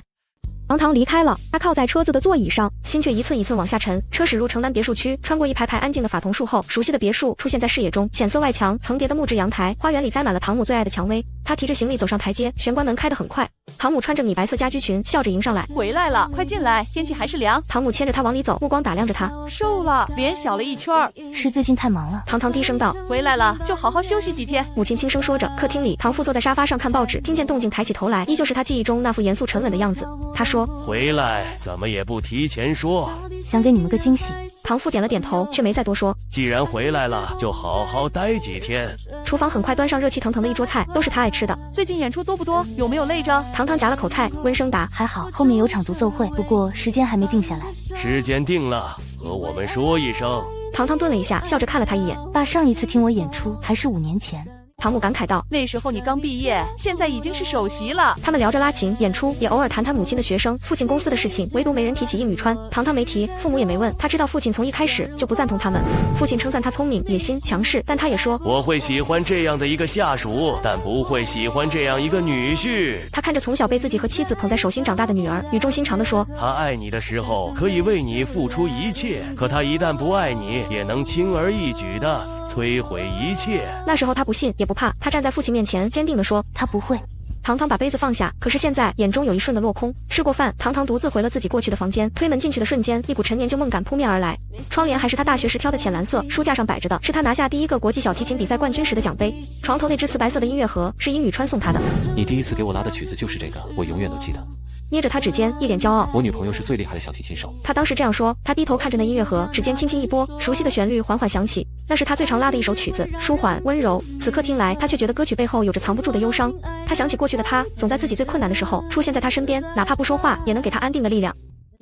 堂堂离开了，他靠在车子的座椅上，心却一寸一寸往下沉。车驶入城南别墅区，穿过一排排安静的法桐树后，熟悉的别墅出现在视野中，浅色外墙，层叠的木质阳台，花园里栽满了堂母最爱的蔷薇。他提着行李走上台阶，玄关门开得很快，堂母穿着米白色家居裙，笑着迎上来。回来了，快进来，天气还是凉。堂母牵着他往里走，目光打量着他。瘦了，脸小了一圈。是最近太忙了。堂堂低声道。回来了，就好好休息几天。母亲轻声说着。客厅里，堂父坐在沙发上看报纸，听见动静抬起头来，依旧是他记忆中那副严肃沉稳的样子。他说：回来，怎么也不提前说。想给你们个惊喜。堂父点了点头，却没再多说。既然回来了，就好好待几天。厨房很快端上热气腾腾的一桌菜，都是他爱吃的。最近演出多不多？有没有累着？堂堂夹了口菜，温声答：还好，后面有场独奏会，不过时间还没定下来。时间定了，和我们说一声。堂堂顿了一下，笑着看了他一眼。爸上一次听我演出还是5年前。堂母感慨道：那时候你刚毕业，现在已经是首席了。他们聊着拉琴、演出，也偶尔谈谈母亲的学生、父亲公司的事情，唯独没人提起应宇川。堂堂没提，父母也没问。他知道父亲从一开始就不赞同他们。父亲称赞他聪明、野心、强势，但他也说：我会喜欢这样的一个下属，但不会喜欢这样一个女婿。他看着从小被自己和妻子捧在手心长大的女儿，语重心长地说：他爱你的时候可以为你付出一切，可他一旦不爱你，也能轻而易举的摧毁一切。那时候他不信也不怕，他站在父亲面前坚定地说：他不会。堂堂把杯子放下，可是现在眼中有一瞬的落空。吃过饭，堂堂独自回了自己过去的房间，推门进去的瞬间，一股陈年旧梦感扑面而来。窗帘还是他大学时挑的浅蓝色，书架上摆着的是他拿下第1个国际小提琴比赛冠军时的奖杯。床头那只瓷白色的音乐盒是殷宇川送他的。你第一次给我拉的曲子就是这个，我永远都记得。捏着他指尖，一脸骄傲。我女朋友是最厉害的小提琴手。他当时这样说。他低头看着那音乐盒，指尖轻轻一拨，熟悉的旋律缓缓响起。那是他最常拉的一首曲子，舒缓温柔。此刻听来，他却觉得歌曲背后有着藏不住的忧伤。他想起过去的他，总在自己最困难的时候出现在他身边，哪怕不说话，也能给他安定的力量。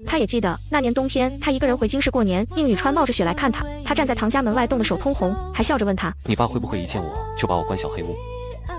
他也记得那年冬天，他一个人回京市过年，应宇川冒着雪来看他。他站在堂家门外，冻得手通红，还笑着问他：你爸会不会一见我就把我关小黑屋？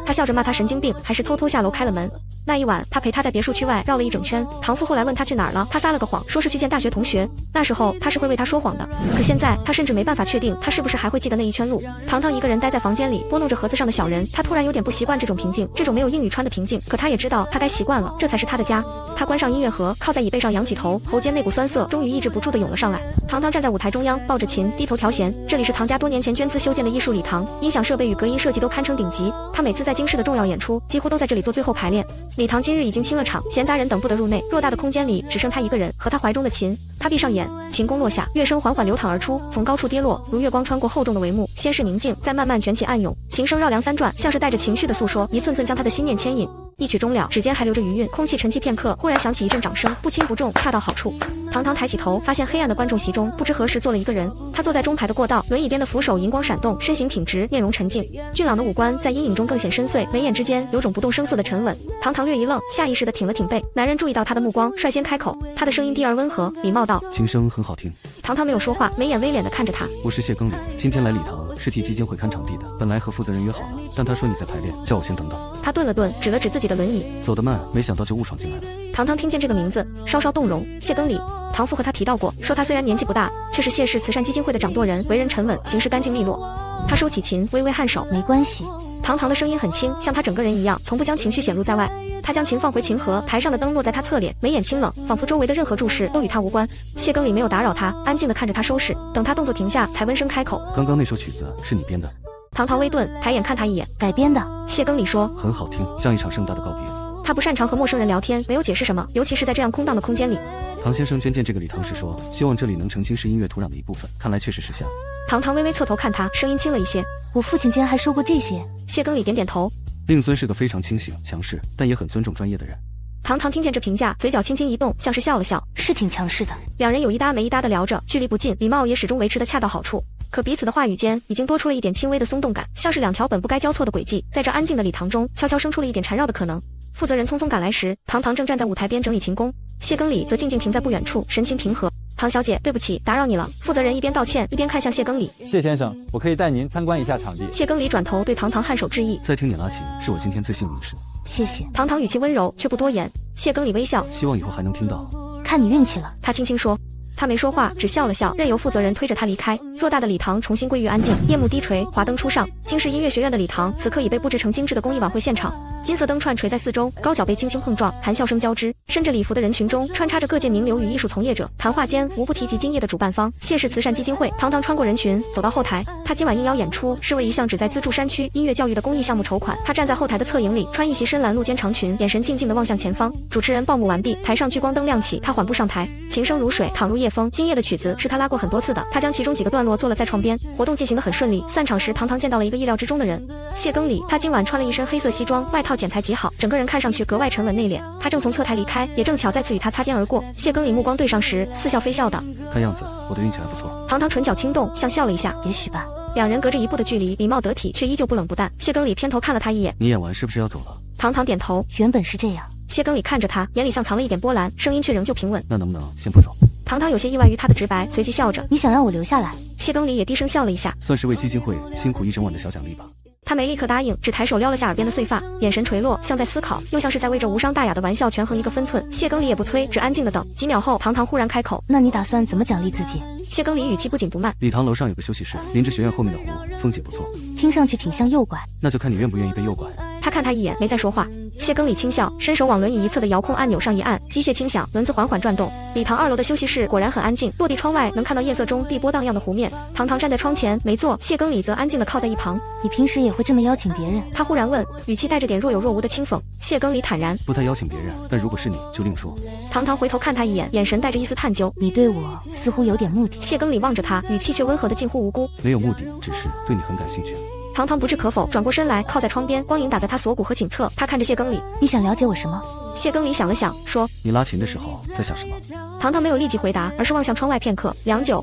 他笑着骂他神经病，还是偷偷下楼开了门。那一晚，他陪他在别墅区外绕了一整圈。堂父后来问他去哪儿了，他撒了个谎，说是去见大学同学。那时候他是会为他说谎的，可现在他甚至没办法确定他是不是还会记得那一圈路。堂堂一个人待在房间里，拨弄着盒子上的小人，他突然有点不习惯这种平静，这种没有应宇川的平静。可他也知道他该习惯了，这才是他的家。他关上音乐盒，靠在椅背上仰起头，喉间那股酸涩终于抑制不住的涌了上来。堂堂站在舞台中央，抱着琴，低头调弦。这里是堂家多年前捐资修建的艺术礼堂，音响设备与隔音设计都堪称顶级。他每次在京市的重要演出，几乎都在这里做最后排练。礼堂今日已经清了场，闲杂人等不得入内。偌大的空间里，只剩他一个人和他怀中的琴。他闭上眼，琴弓落下，乐声缓缓流淌而出，从高处跌落，如月光穿过厚重的帷幕，先是宁静，再慢慢卷起暗涌。琴声绕梁3转，像是带着情绪的诉说，一寸寸将他的心念牵引。一曲终了，指尖还留着余韵，空气沉寂片刻，忽然响起一阵掌声，不轻不重，恰到好处。堂堂抬起头，发现黑暗的观众席中，不知何时坐了一个人。他坐在中排的过道，轮椅边的扶手银光闪动，身形挺直，面容沉静，俊朗的五官在阴影中更显深邃，眉眼之间有种不动声色的沉稳。堂堂略一愣，下意识地挺了挺背。男人注意到他的目光，率先开口，他的声音低而温和，礼貌道：琴声很好听。堂堂没有说话，眉眼微敛地看着他。我是谢庚礼，今天来礼堂是替基金会看场地的，本来和负责人约好了，但他说你在排练，叫我先等等。他顿了顿，指了指自己的轮椅，走得慢，没想到就误闯进来了。堂堂听见这个名字，稍稍动容。谢庚礼，堂父和他提到过，说他虽然年纪不大，却是谢氏慈善基金会的掌舵人，为人沉稳，行事干净利落。他收起琴，微微颔首，没关系。堂堂的声音很轻，像他整个人一样，从不将情绪显露在外。他将琴放回琴盒，台上的灯落在他侧脸，眉眼清冷，仿佛周围的任何注视都与他无关。谢庚礼没有打扰他，安静地看着他收拾，等他动作停下，才温声开口：刚刚那首曲子是你编的？堂堂微顿，抬眼看他一眼：改编的。谢庚礼说：很好听，像一场盛大的告别。他不擅长和陌生人聊天，没有解释什么，尤其是在这样空荡的空间里。唐先生捐建这个礼堂时说，希望这里能成京市音乐土壤的一部分，看来确实实现了。堂堂微微侧头看他，声音轻了一些：我父亲竟然还说过这些。谢庚礼点点头。令尊是个非常清醒、强势，但也很尊重专业的人。堂堂听见这评价，嘴角轻轻一动，像是笑了笑。是挺强势的。两人有一搭没一搭的聊着，距离不近，礼貌也始终维持得恰到好处。可彼此的话语间已经多出了一点轻微的松动感，像是两条本不该交错的轨迹，在这安静的礼堂中悄悄生出了一点缠绕的可能。负责人匆匆赶来时，堂堂正站在舞台边整理琴弓，谢庚礼则静静停在不远处，神情平和。唐小姐，对不起，打扰你了。负责人一边道歉一边看向谢更礼。谢先生，我可以带您参观一下场地。谢更礼转头对唐唐颔首致意。再听你拉琴，是我今天最幸运的事。谢谢。唐唐语气温柔，却不多言。谢更礼微笑，希望以后还能听到。看你运气了。他轻轻说。他没说话，只笑了笑，任由负责人推着他离开。偌大的礼堂重新归于安静，夜幕低垂，华灯初上。京师音乐学院的礼堂此刻已被布置成精致的公益晚会现场，金色灯串垂在四周，高脚杯轻轻碰撞，谈笑声交织。身着礼服的人群中穿插着各界名流与艺术从业者，谈话间无不提及今夜的主办方谢氏慈善基金会。唐唐穿过人群走到后台，他今晚应邀演出是为一项旨在资助山区音乐教育的公益项目筹款。他站在后台的侧影里，穿一袭深蓝露肩长裙，眼神静静地望向前方。主持人报幕完毕，台上聚光灯亮起，他缓步上台，琴声如水，淌入夜风。今夜的曲子是他拉过很多次的，他将其中几个段落做了在床边。活动进行得很顺利，散场时唐唐见到了一个意料之中的人，谢更礼。他今晚穿了一身黑色西装，外套剪裁极好，整个人看上去格外沉稳内敛。他正从侧台离开，也正巧再次与他擦肩而过。谢更礼目光对上时，似笑非笑的，看样子我的运气还不错。唐唐唇角轻动，像笑了一下，也许吧。两人隔着一步的距离，礼貌得体，却依旧不冷不淡。谢更礼偏头看了他一眼，你演完是不是要走了？唐唐点头，原本是这样。谢更礼看着他，眼里像藏了一点波澜，声音却仍旧平稳。那能不能先不走？唐唐有些意外于他的直白，随即笑着，你想让我留下来？谢更礼也低声笑了一下，算是为基金会辛苦一整晚的小奖励吧。他没立刻答应，只抬手撩了下耳边的碎发，眼神垂落，像在思考，又像是在为这无伤大雅的玩笑权衡一个分寸。谢更礼也不催，只安静的等。几秒后，唐唐忽然开口：“那你打算怎么奖励自己？”谢更礼语气不紧不慢：“礼堂楼上有个休息室，临着学院后面的湖，风景不错。听上去挺像诱拐，那就看你愿不愿意被诱拐。”他看他一眼，没再说话。谢更礼轻笑，伸手往轮椅一侧的遥控按钮上一按，机械轻响，轮子缓缓转动。礼堂2楼的休息室果然很安静，落地窗外能看到夜色中碧波荡漾的湖面。唐唐站在窗前没坐，谢更礼则安静地靠在一旁。你平时也会这么邀请别人？他忽然问，语气带着点若有若无的轻讽。谢更礼坦然，不太邀请别人，但如果是你就另说。唐唐回头看他一眼，眼神带着一丝探究。你对我似乎有点目的。谢更礼望着他，语气却温和的近乎无辜。没有目的，只是对你很感兴趣。唐唐不置可否，转过身来靠在窗边，光影打在他锁骨和颈侧。他看着谢更礼，你想了解我什么？谢更礼想了想，说：你拉琴的时候在想什么？唐唐没有立即回答，而是望向窗外片刻，良久。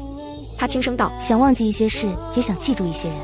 他轻声道：想忘记一些事，也想记住一些人。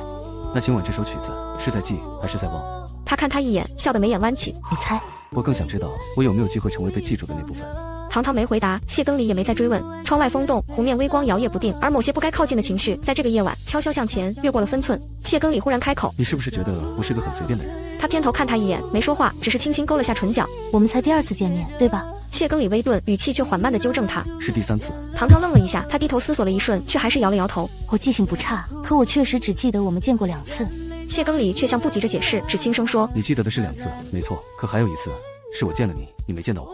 那今晚这首曲子是在记还是在忘？他看他一眼，笑得眉眼弯起。你猜？我更想知道我有没有机会成为被记住的那部分。唐唐没回答，谢更礼也没再追问。窗外风动，湖面微光摇曳不定，而某些不该靠近的情绪，在这个夜晚悄悄向前，越过了分寸。谢更礼忽然开口：你是不是觉得我是个很随便的人？他偏头看他一眼，没说话，只是轻轻勾了下唇角。我们才第2次见面，对吧？谢更礼微顿，语气却缓慢地纠正他：是第3次。唐唐愣了一下，他低头思索了一瞬，却还是摇了摇头。我记性不差，可我确实只记得我们见过2次。谢更礼却像不急着解释，只轻声说：你记得的是2次，没错，可还有一次是我见了你，你没见到我。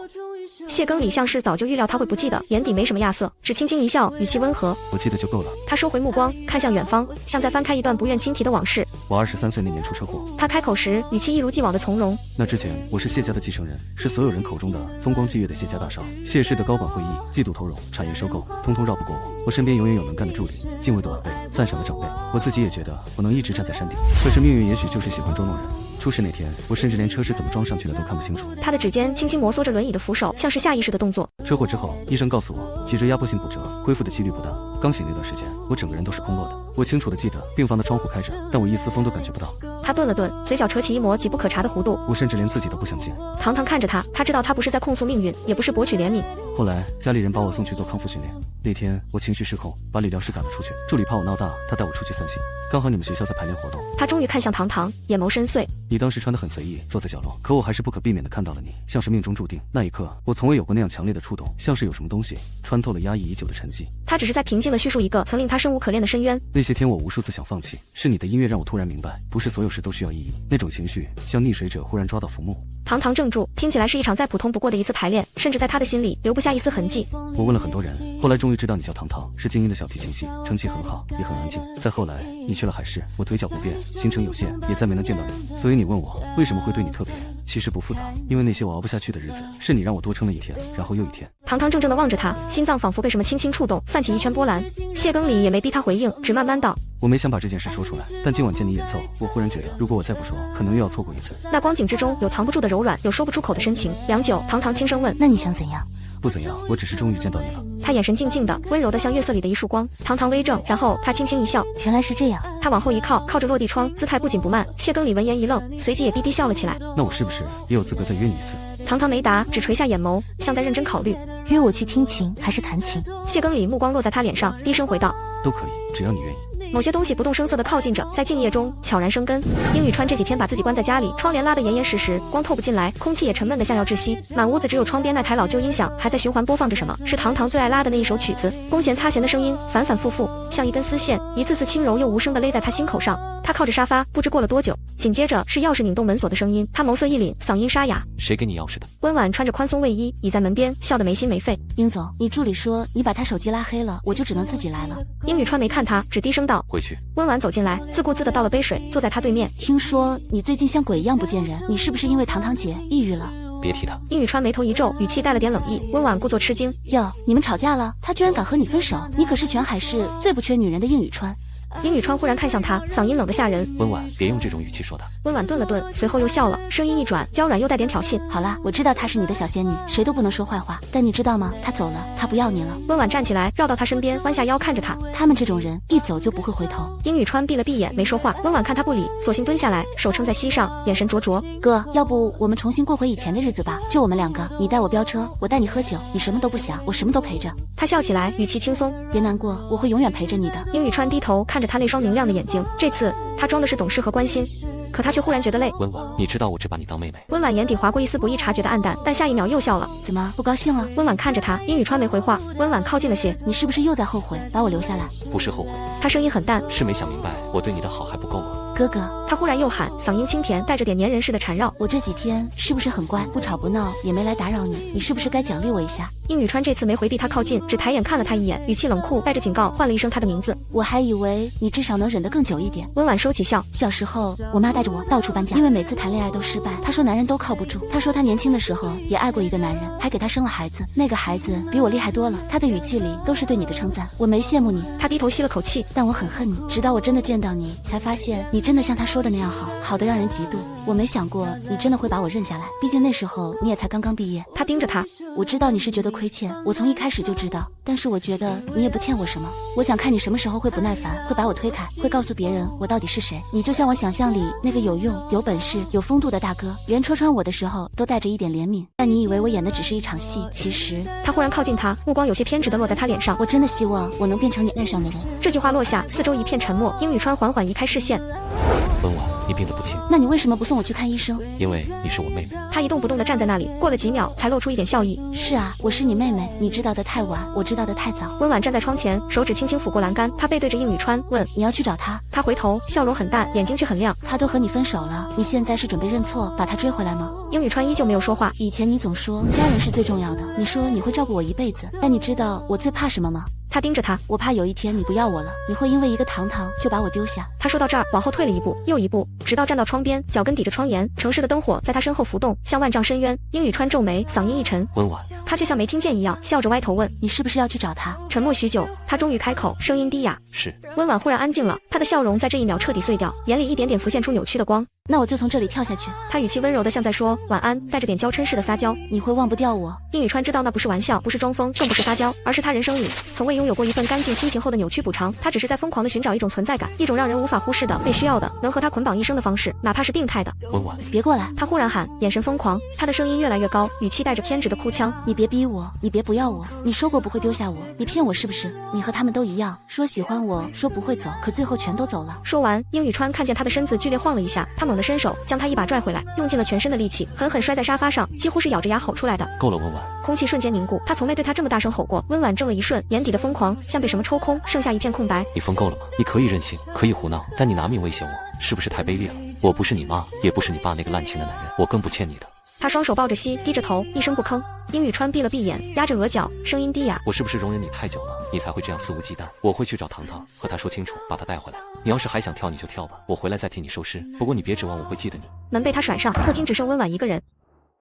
谢更礼像是早就预料他会不记得，眼底没什么亚色，只轻轻一笑，语气温和：我记得就够了。他收回目光，看向远方，像在翻开一段不愿轻提的往事。我23岁那年出车祸。他开口时，语气一如既往的从容。那之前我是谢家的继承人，是所有人口中的风光霁月的谢家大少。谢氏的高管会议、季度投融、产业收购，通通绕不过我。我身边永远有能干的助理，敬畏的晚辈，赞赏的长辈。我自己也觉得我能一直站在山顶，可是命运也许就是喜欢捉弄人。出事那天，我甚至连车是怎么装上去的都看不清楚。他的指尖轻轻摩挲着轮椅的扶手，像是下意识的动作。车祸之后，医生告诉我，脊椎压迫性骨折，恢复的几率不大。刚醒那段时间，我整个人都是空落的。我清楚地记得病房的窗户开着，但我一丝风都感觉不到。他顿了顿，嘴角扯起一抹几不可察的弧度。我甚至连自己都不相信。唐唐看着他，他知道他不是在控诉命运，也不是博取怜悯。后来家里人把我送去做康复训练，那天我情绪失控，把理疗师赶了出去。助理怕我闹大，他带我出去散心。刚好你们学校在排练活动。他终于看向唐唐，眼眸深邃。你当时穿得很随意，坐在角落，可我还是不可避免地看到了你，像是命中注定。那一刻，我从未有过那样强烈的触动，像是有什么东西穿透了压抑已久的沉寂。他只是在平静地叙述一个曾令他生无可恋的深渊。那些天我无数次想放弃，是你的音乐让我突然明白，不是所有事都需要意义。那种情绪像溺水者忽然抓到浮木。堂堂怔住，听起来是一场再普通不过的一次排练，甚至在他的心里留不下一丝痕迹。我问了很多人，后来终于知道你叫糖糖，是精英的小提琴系，成绩很好，也很安静。再后来你去了海市，我腿脚不便，行程有限，也再没能见到你。所以你问我为什么会对你特别，其实不复杂，因为那些我熬不下去的日子，是你让我多撑了一天，然后又一天。堂堂怔怔地望着他，心脏仿佛被什么轻轻触动，泛起一圈波澜。谢更礼也没逼他回应，只慢慢道：我没想把这件事说出来，但今晚见你演奏，我忽然觉得，如果我再不说，可能又要错过一次。那光景之中有藏不住的柔软，有说不出口的深情。良久，堂堂轻声问：那你想怎样？不怎样，我只是终于见到你了。他眼神静静的，温柔的像月色里的一束光。堂堂微怔，然后他轻轻一笑，原来是这样。他往后一靠，靠着落地窗，姿态不紧不慢。谢更礼闻言一愣，随即也低低笑了起来。那我是不是也有资格再约你一次？糖糖没答，只垂下眼眸，像在认真考虑。约我去听琴还是弹琴？谢更里目光落在他脸上，低声回道：都可以，只要你愿意。某些东西不动声色地靠近着，在静夜中悄然生根。殷宇川这几天把自己关在家里，窗帘拉得严严实实，光透不进来，空气也沉闷得像要窒息。满屋子只有窗边那台老旧音响还在循环播放着什么，是糖糖最爱拉的那一首曲子。弓弦擦弦的声音反反复复，像一根丝线，一次次轻柔又无声地勒在他心口上。他靠着沙发，不知过了多久，紧接着是钥匙拧动门锁的声音。他眸色一凛，嗓音沙哑：谁给你钥匙的？温婉穿着宽松卫衣，倚在门边，笑得没心没肺。殷总，你助理说你把他手机拉黑了，我就只能自己来了。殷宇川没看他，只低声道：回去。温婉走进来，自顾自地倒了杯水，坐在他对面。听说你最近像鬼一样不见人，你是不是因为糖糖姐抑郁了？别提他。殷宇川眉头一皱，语气带了点冷意。温婉故作吃惊：哟，你们吵架了？他居然敢和你分手？你可是全海市最不缺女人的殷宇川。殷宇川忽然看向他，嗓音冷得吓人：温婉，别用这种语气说他。温婉顿了顿，随后又笑了，声音一转，娇软又带点挑衅：好啦，我知道她是你的小仙女，谁都不能说坏话，但你知道吗？她走了，她不要你了。温婉站起来，绕到他身边，弯下腰看着他。他们这种人一走就不会回头。殷宇川闭了闭眼，没说话。温婉看他不理，索性蹲下来，手撑在膝上，眼神灼灼：哥，要不我们重新过回以前的日子吧？就我们两个，你带我飙车，我带你喝酒，你什么都不想，我什么都陪着。他笑起来，语气轻松：别难过，我会永远陪着你的。殷宇川低头看着他那双明亮的眼睛，这次他装的是懂事和关心，可他却忽然觉得累。温婉，你知道我只把你当妹妹。温婉眼底划过一丝不易察觉的暗淡，但下一秒又笑了。怎么不高兴了？温婉看着他，殷宇川没回话。温婉靠近了些：你是不是又在后悔把我留下来？不是后悔，他声音很淡，是没想明白我对你的好还不够吗？哥哥，他忽然又喊，嗓音清甜，带着点粘人似的缠绕：我这几天是不是很乖，不吵不闹，也没来打扰你？你是不是该奖励我一下？殷宇川这次没回避他靠近，只抬眼看了他一眼，语气冷酷，带着警告，唤了一声他的名字。我还以为你至少能忍得更久一点。温婉收起笑，小时候我妈带着我到处搬家，因为每次谈恋爱都失败。她说男人都靠不住，她说她年轻的时候也爱过一个男人，还给他生了孩子，那个孩子比我厉害多了。她的语气里都是对你的称赞。我没羡慕你。他低头吸了口气，但我很恨你，直到我真的见到你，才发现你真的像他说的那样好，好的让人嫉妒。我没想过你真的会把我认下来，毕竟那时候你也才刚刚毕业。他盯着他，我知道你是觉得亏欠，我从一开始就知道，但是我觉得你也不欠我什么。我想看你什么时候会不耐烦，会把我推开，会告诉别人我到底是谁。你就像我想象里那个有用、有本事、有风度的大哥，连戳穿我的时候都带着一点怜悯。但你以为我演的只是一场戏，其实……他忽然靠近他，目光有些偏执地落在他脸上。我真的希望我能变成你爱上的人。这句话落下，四周一片沉默。殷宇川缓缓移开视线。温婉，你病得不轻。那你为什么不送我去看医生？因为你是我妹妹。他一动不动地站在那里，过了几秒才露出一点笑意。是啊，我是你妹妹，你知道的太晚，我知道的太早。温婉站在窗前，手指轻轻抚过栏杆，他背对着殷宇川，问：你要去找他？他回头，笑容很淡，眼睛却很亮。他都和你分手了，你现在是准备认错，把他追回来吗？殷宇川依旧没有说话。以前你总说家人是最重要的，你说你会照顾我一辈子，但你知道我最怕什么吗？他盯着他，我怕有一天你不要我了，你会因为一个糖糖就把我丢下。他说到这儿，往后退了一步，又一步，直到站到窗边，脚跟抵着窗沿，城市的灯火在他身后浮动，像万丈深渊。殷宇川皱眉，嗓音一沉：温婉。他却像没听见一样，笑着歪头问：你是不是要去找他？沉默许久，他终于开口，声音低哑：是。温婉忽然安静了，他的笑容在这一秒彻底碎掉，眼里一点点浮现出扭曲的光。那我就从这里跳下去。他语气温柔的像在说晚安，带着点娇嗔似的撒娇。你会忘不掉我。殷宇川知道那不是玩笑，不是装疯，更不是撒娇，而是他人生里从未拥有过一份干净亲情后的扭曲补偿。他只是在疯狂的寻找一种存在感，一种让人无法忽视的被需要的，能和他捆绑一生的方式，哪怕是病态的。温婉，别过来！他忽然喊，眼神疯狂，他的声音越来越高，语气带着偏执的哭腔：你别逼我，你别不要我，你说过不会丢下我，你骗我是不是？你和他们都一样，说喜欢我，说不会走，可最后全都走了。说完，殷宇川看见他的身子剧烈晃了一下，他猛地伸手将他一把拽回来，用尽了全身的力气，狠狠摔在沙发上，几乎是咬着牙吼出来的。够了，温婉！空气瞬间凝固，他从没对他这么大声吼过。温婉怔了一瞬，眼底的疯狂像被什么抽空，剩下一片空白。你疯够了吗？你可以任性，可以胡闹，但你拿命威胁我，是不是太卑劣了？我不是你妈，也不是你爸那个滥情的男人，我更不欠你的。他双手抱着膝，低着头，一声不吭。殷宇川闭了闭眼，压着额角，声音低哑：我是不是容忍你太久了？你才会这样肆无忌惮？我会去找糖糖，和他说清楚，把他带回来。你要是还想跳，你就跳吧，我回来再替你收尸。不过你别指望我会记得你。门被他甩上，客厅只剩温婉一个人。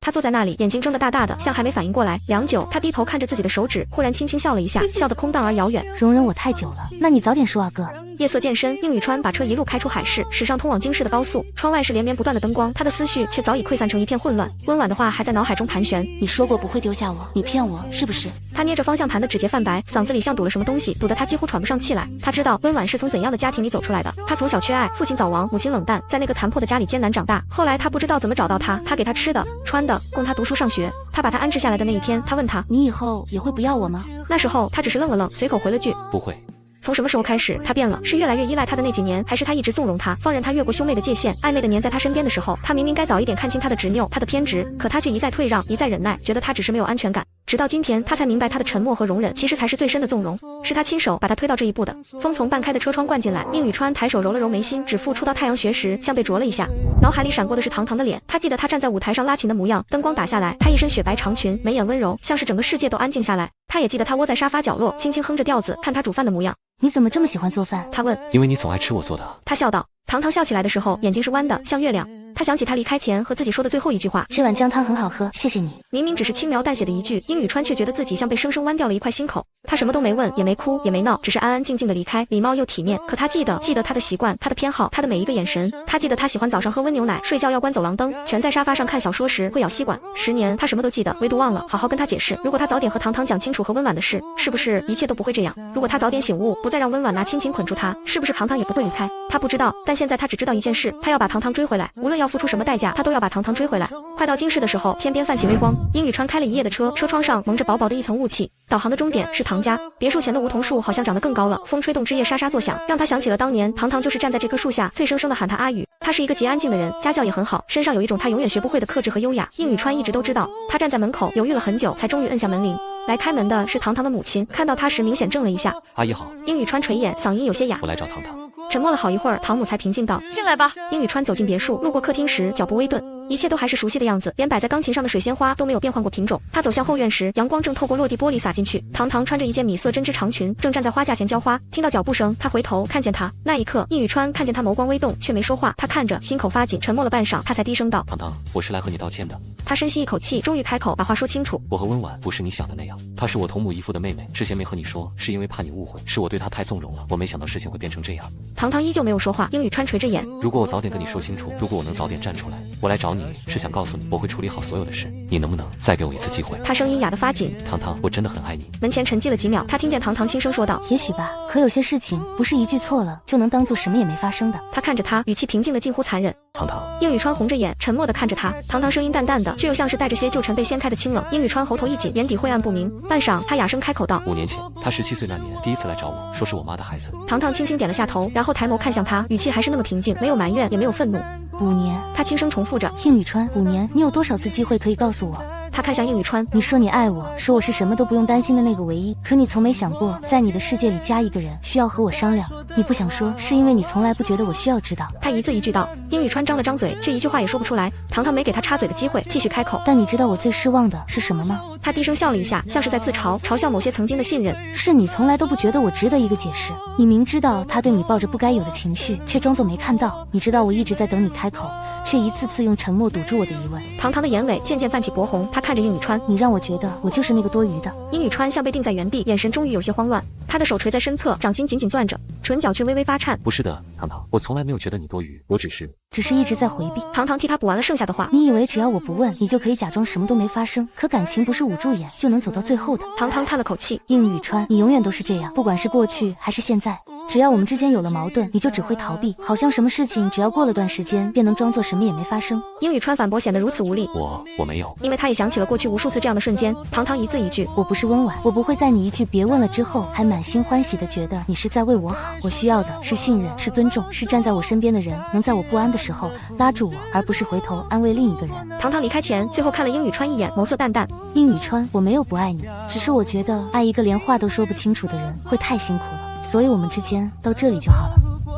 他坐在那里，眼睛睁得大大的，像还没反应过来。良久，他低头看着自己的手指，忽然轻轻笑了一下，笑得空荡而遥远。容忍我太久了，那你早点说啊，哥。夜色渐深，应宇川把车一路开出海市，驶上通往京市的高速。窗外是连绵不断的灯光，他的思绪却早已溃散成一片混乱。温婉的话还在脑海中盘旋。你说过不会丢下我，你骗我是不是？他捏着方向盘的指节泛白，嗓子里像堵了什么东西，堵得他几乎喘不上气来。他知道温婉是从怎样的家庭里走出来的。他从小缺爱，父亲早亡，母亲冷淡，在那个残破的家里艰难长大。后来他不知道怎么找到他，他给他吃的、穿的，供他读书上学。他把他安置下来的那一天，他问他：你以后也会不要我吗？那时候他只是愣了愣，随口回了句：不会。从什么时候开始他变了？是越来越依赖他的那几年，还是他一直纵容他，放任他越过兄妹的界限，暧昧的黏在他身边的时候，他明明该早一点看清他的执拗，他的偏执，可他却一再退让，一再忍耐，觉得他只是没有安全感。直到今天，他才明白他的沉默和容忍其实才是最深的纵容，是他亲手把他推到这一步的。风从半开的车窗灌进来，应宇川抬手揉了揉眉心，指腹触到太阳穴时像被啄了一下，脑海里闪过的是堂堂的脸。他记得他站在舞台上拉琴的模样，灯光打下来，他一身雪白长裙，眉眼温柔，像是整个世界都安静下来。他也记得他窝在沙发角落，轻轻哼着调子看他煮饭的模样。你怎么这么喜欢做饭？他问。因为你总爱吃我做的。他笑道。堂堂笑起来的时候，眼睛是弯的，像月亮。他想起他离开前和自己说的最后一句话：这碗姜汤很好喝，谢谢你。明明只是轻描淡写的一句，应宇川却觉得自己像被生生剜掉了一块心口。他什么都没问，也没哭，也没闹，只是安安静静的离开，礼貌又体面。可他记得他的习惯，他的偏好，他的每一个眼神。他记得他喜欢早上喝温牛奶，睡觉要关走廊灯，蜷在沙发上看小说时会咬吸管。10年，他什么都记得，唯独忘了好好跟他解释。如果他早点和堂堂讲清楚和温婉的事，是不是一切都不会这样？如果他早点醒悟，不再让温婉拿亲情捆住他，是不是堂堂也不会离开？他不知道，但现在他只知道一件事，他要把堂堂追回来，无论要付出什么代价，他都要把堂堂追回来。快到京市的时候，天边泛起微光，应宇川开了一夜的车，车窗上蒙着薄薄的一层雾气。导航的终点是唐家，别墅前的梧桐树好像长得更高了，风吹动枝叶沙沙作响，让他想起了当年堂堂就是站在这棵树下，脆生生的喊他阿宇。他是一个极安静的人，家教也很好，身上有一种他永远学不会的克制和优雅。应宇川一直都知道。他站在门口犹豫了很久，才终于摁下门铃。来开门的是堂堂的母亲，看到他时明显怔了一下。阿姨好。应宇川垂眼，嗓音有些哑。我来找堂堂。沉默了好一会儿，堂母才平静道：进来吧。应宇川走进别墅，路过客厅时脚步微顿，一切都还是熟悉的样子，连摆在钢琴上的水仙花都没有变换过品种。他走向后院时，阳光正透过落地玻璃洒进去。堂堂穿着一件米色针织长裙，正站在花架前浇花。听到脚步声，他回头看见他，那一刻，应宇川看见他眸光微动，却没说话。他看着，心口发紧，沉默了半晌，他才低声道：堂堂，我是来和你道歉的。他深吸一口气，终于开口，把话说清楚。我和温婉不是你想的那样，她是我同母异父的妹妹，之前没和你说，是因为怕你误会，是我对她太纵容了，我没想到事情会变成这样。堂堂依旧没有说话，应宇川垂着眼。如果我早点跟你说清楚，如果我能早点站出来，我来找你是想告诉你，我会处理好所有的事，你能不能再给我一次机会？他声音哑得发紧。堂堂，我真的很爱你。门前沉寂了几秒，他听见堂堂轻声说道：也许吧，可有些事情不是一句错了就能当做什么也没发生的。他看着他，语气平静的近乎残忍。堂堂。应宇川红着眼，沉默地看着他。堂堂声音淡淡的，却又像是带着些旧尘被掀开的清冷。应宇川喉头一紧，眼底晦暗不明。半晌，他哑声开口道：5年前，他17岁那年，第一次来找我，说是我妈的孩子。堂堂轻轻点了下头，然后抬眸看向他，语气还是那么平静，没有埋怨，也没有愤怒。5年，他轻声重复着。应宇川，5年，你有多少次机会可以告诉我？他看向应宇川，你说你爱我，说我是什么都不用担心的那个唯一，可你从没想过，在你的世界里加一个人需要和我商量。你不想说，是因为你从来不觉得我需要知道。他一字一句道。应宇川张了张嘴，却一句话也说不出来。堂堂没给他插嘴的机会，继续开口。但你知道我最失望的是什么吗？他低声笑了一下，像是在自嘲，嘲笑某些曾经的信任。是你从来都不觉得我值得一个解释。你明知道他对你抱着不该有的情绪，却装作没看到。你知道我一直在等你开口，却一次次用沉默堵住我的疑问。堂堂的眼尾渐渐泛起薄红，他看着应宇川，你让我觉得我就是那个多余的。应宇川像被定在原地，眼神终于有些慌乱。他的手垂在身侧，掌心紧紧攥着，唇角却微微发颤。不是的，堂堂，我从来没有觉得你多余，我只是一直在回避。堂堂替他补完了剩下的话。你以为只要我不问，你就可以假装什么都没发生？可感情不是捂住眼就能走到最后的。堂堂叹了口气，应宇川，你永远都是这样，不管是过去还是现在。只要我们之间有了矛盾，你就只会逃避，好像什么事情只要过了段时间，便能装作什么也没发生。应宇川反驳显得如此无力。我没有，因为他也想起了过去无数次这样的瞬间。堂堂一字一句，我不是温婉，我不会在你一句别问了之后，还满心欢喜的觉得你是在为我好。我需要的是信任，是尊重，是站在我身边的人能在我不安的时候拉住我，而不是回头安慰另一个人。堂堂离开前，最后看了应宇川一眼，眸色淡淡。应宇川，我没有不爱你，只是我觉得爱一个连话都说不清楚的人会太辛苦了。所以我们之间到这里就好了。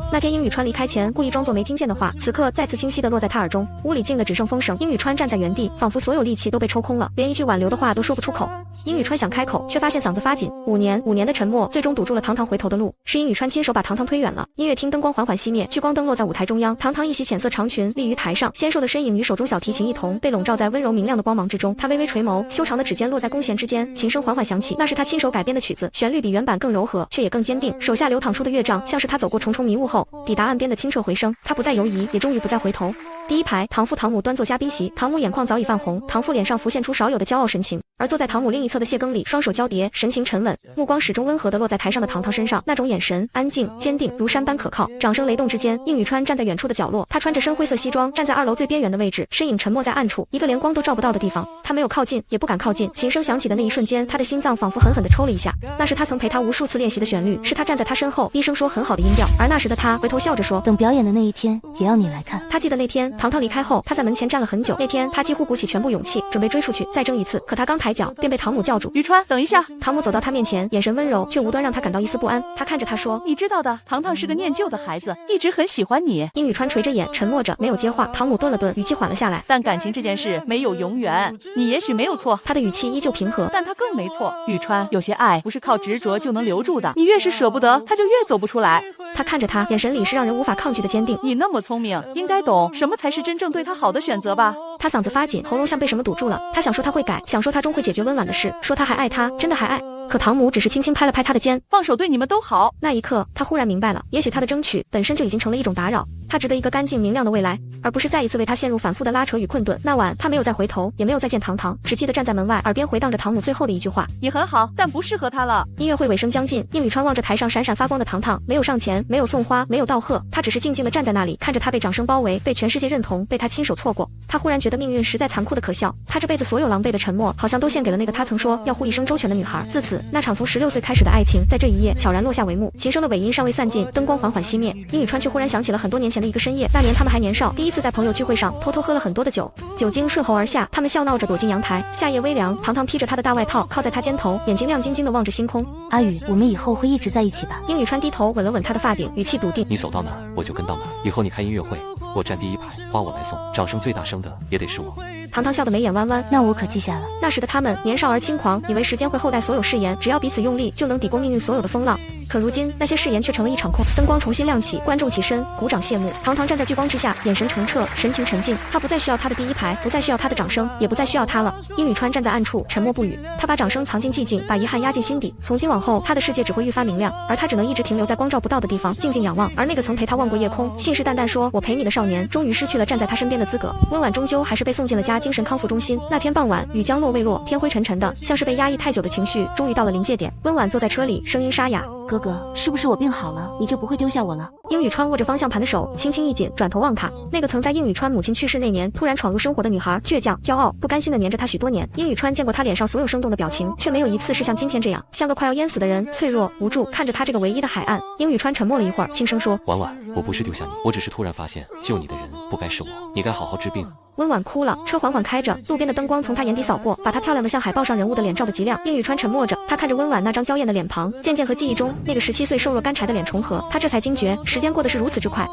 那天殷宇川离开前故意装作没听见的话，此刻再次清晰地落在他耳中。屋里静的只剩风声，殷宇川站在原地，仿佛所有力气都被抽空了，连一句挽留的话都说不出口。殷宇川想开口，却发现嗓子发紧。5年的沉默，最终堵住了糖糖回头的路。是殷宇川亲手把糖糖推远了。音乐厅灯光缓缓熄灭，聚光灯落在舞台中央，糖糖一袭浅色长裙立于台上，纤瘦的身影与手中小提琴一同被笼罩在温柔明亮的光芒之中。她微微垂眸，修长的指尖落在弓弦之间，琴声缓缓响起，那是她亲手改编的曲子，旋律比原版更柔和，却也更坚定。手下流淌出的乐章，像是她走过重重迷雾后抵达岸边的清澈回声。她不再犹疑，也终于不再回头。第一排，堂父堂母端坐嘉宾席，堂母眼眶早已泛红，堂父脸上浮现出少有的骄傲神情，而坐在堂母另一侧的谢庚礼双手交叠，神情沉稳，目光始终温和地落在台上的糖糖身上，那种眼神安静坚定，如山般可靠。掌声雷动之间，应宇川站在远处的角落，他穿着深灰色西装，站在2楼最边缘的位置，身影沉没在暗处，一个连光都照不到的地方。他没有靠近，也不敢靠近。琴声响起的那一瞬间，他的心脏仿佛狠狠地抽了一下，那是他曾陪他无数次练习的旋律，是他站在他身后低声说很好的音调，而那时的他回头笑着说，等表演的那一天也要你来看。他记得那天糖糖离开后，他在门前站了很久，那天他几乎鼓起全部勇气准备追出去再争一次，可他刚抬脚便被堂母叫住。宇川，等一下。堂母走到他面前，眼神温柔却无端让他感到一丝不安。他看着他说，你知道的，糖糖是个念旧的孩子，一直很喜欢你。殷宇川垂着眼沉默着没有接话，堂母顿了顿，语气缓了下来，但感情这件事没有永远，你也许没有错。他的语气依旧平和，但他更没错。宇川，有些爱不是靠执着就能留住的，你越是舍不得，他就越走不出来。他看着他，眼神里是让人无法抗拒的坚定。你那么聪明，应该懂什么才是真正对他好的选择吧。他嗓子发紧，喉咙像被什么堵住了。他想说他会改，想说他终会解决温婉的事，说他还爱他，真的还爱。可堂母只是轻轻拍了拍他的肩，放手，对你们都好。那一刻，他忽然明白了，也许他的争取本身就已经成了一种打扰。他值得一个干净明亮的未来，而不是再一次为他陷入反复的拉扯与困顿。那晚，他没有再回头，也没有再见糖糖，只记得站在门外，耳边回荡着堂母最后的一句话：你很好，但不适合他了。音乐会尾声将近，应宇川望着台上闪闪发光的糖糖，没有上前，没有送花，没有道贺，他只是静静地站在那里，看着他被掌声包围，被全世界认同，被他亲手错过。他忽然觉得命运实在残酷的可笑，他这辈子所有狼狈的沉默，好像都献给了那个他曾说要护一生周全的女孩。自此，那场从16岁开始的爱情，在这一夜悄然落下帷幕。琴声的尾音尚未散尽，灯光缓缓熄灭，殷宇川却忽然想起了很多年前的一个深夜。那年他们还年少，第一次在朋友聚会上偷偷喝了很多的酒，酒精顺喉而下，他们笑闹着躲进阳台。夏夜微凉，糖糖披着他的大外套靠在他肩头，眼睛亮晶晶地望着星空。阿宇，我们以后会一直在一起吧？殷宇川低头吻了吻他的发顶，语气笃定。你走到哪儿我就跟到哪儿，以后你开音乐会我站第一排，花我来送，掌声最大声的也得是我。糖糖笑得眉眼弯弯，那我可记下了。那时的他们年少而轻狂，以为时间会厚待所有誓言，只要彼此用力就能抵过命运所有的风浪。可如今那些誓言却成了一场空。灯光重新亮起，观众起身，鼓掌谢幕。糖糖站在聚光之下，眼神澄澈，神情沉静。他不再需要他的第一排，不再需要他的掌声，也不再需要他了。殷宇川站在暗处，沉默不语。他把掌声藏进寂静，把遗憾压进心底。从今往后，他的世界只会愈发明亮，而他只能一直停留在光照不到的地方，静静仰望。而那个曾陪他望过夜空，信誓旦旦说我陪你的少年，终于失去了站在他身边的资格。温婉终究还是被送进了家精神康复中心。那天傍晚，雨将落未落，天灰沉沉的，像是被压抑太久的情绪，终于到了临界点。温婉坐在车里，声音沙哑。哥哥，是不是我病好了，你就不会丢下我了？殷宇川握着方向盘的手轻轻一紧，转头望他，那个曾在殷宇川母亲去世那年突然闯入生活的女孩，倔强、骄傲、不甘心地黏着他许多年。殷宇川见过他脸上所有生动的表情，却没有一次是像今天这样，像个快要淹死的人，脆弱无助，看着他这个唯一的海岸。殷宇川沉默了一会儿，轻声说：婉婉，我不是丢下你，我只是突然发现救你的人不该是我，你该好好治病。温婉哭了，车缓缓开着，路边的灯光从她眼底扫过，把她漂亮的像海报上人物的脸照得极亮。殷宇川沉默着，他看着温婉那张娇艳的脸庞，渐渐和记忆中那个17岁瘦弱干柴的脸重合，他这才惊觉时间过得是如此之快。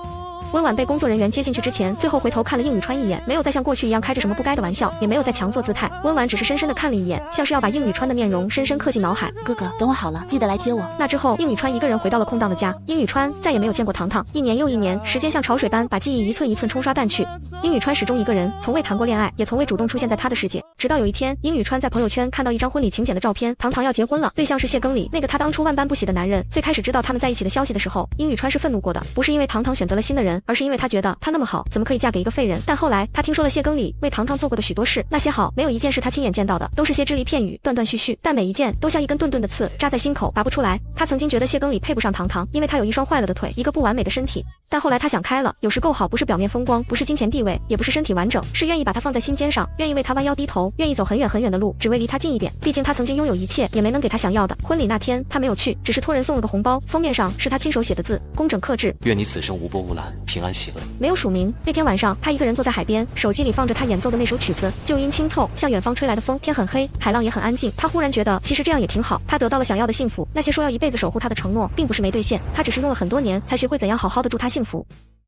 温婉被工作人员接进去之前，最后回头看了应宇川一眼，没有再像过去一样开着什么不该的玩笑，也没有再强作姿态。温婉只是深深地看了一眼，像是要把应宇川的面容深深刻进脑海。哥哥，等我好了，记得来接我。那之后，应宇川一个人回到了空荡的家。应宇川再也没有见过糖糖，一年又一年，时间像潮水般把记忆一寸一寸冲刷淡去。应宇川始终一个人，从未谈过恋爱，也从未主动出现在他的世界。直到有一天，应宇川在朋友圈看到一张婚礼请柬的照片，糖糖要结婚了，对象是谢庚礼，那个他当初万般不喜的男人。最开始知道他们在一起的消息的时候，应宇川是愤怒过的，不是因为糖糖选择了新的人，而是因为他觉得她那么好，怎么可以嫁给一个废人？但后来他听说了谢庚礼为糖糖做过的许多事，那些好没有一件是他亲眼见到的，都是些支离片语，断断续续，但每一件都像一根钝钝的刺，扎在心口，拔不出来。他曾经觉得谢庚礼配不上糖糖，因为他有一双坏了的腿，一个不完美的身体。但后来他想开了，有时够好不是表面风光，不是金钱地位，也不是身体完整，是愿意把他放在心尖上，愿意为他弯腰低头，愿意走很远很远的路，只为离他近一点。毕竟他曾经拥有一切，也没能给他想要的。婚礼那天他没有去，只是托人送了个红包，封面上是他亲手写的字，工整克制：愿你此生无波无澜。平安喜乐。没有署名。那天晚上，他一个人坐在海边，手机里放着他演奏的那首曲子，旧音清透，像远方吹来的风。天很黑，海浪也很安静。他忽然觉得，其实这样也挺好。他得到了想要的幸福，那些说要一辈子守护他的承诺，并不是没兑现，他只是用了很多年才学会怎样好好的祝他幸福。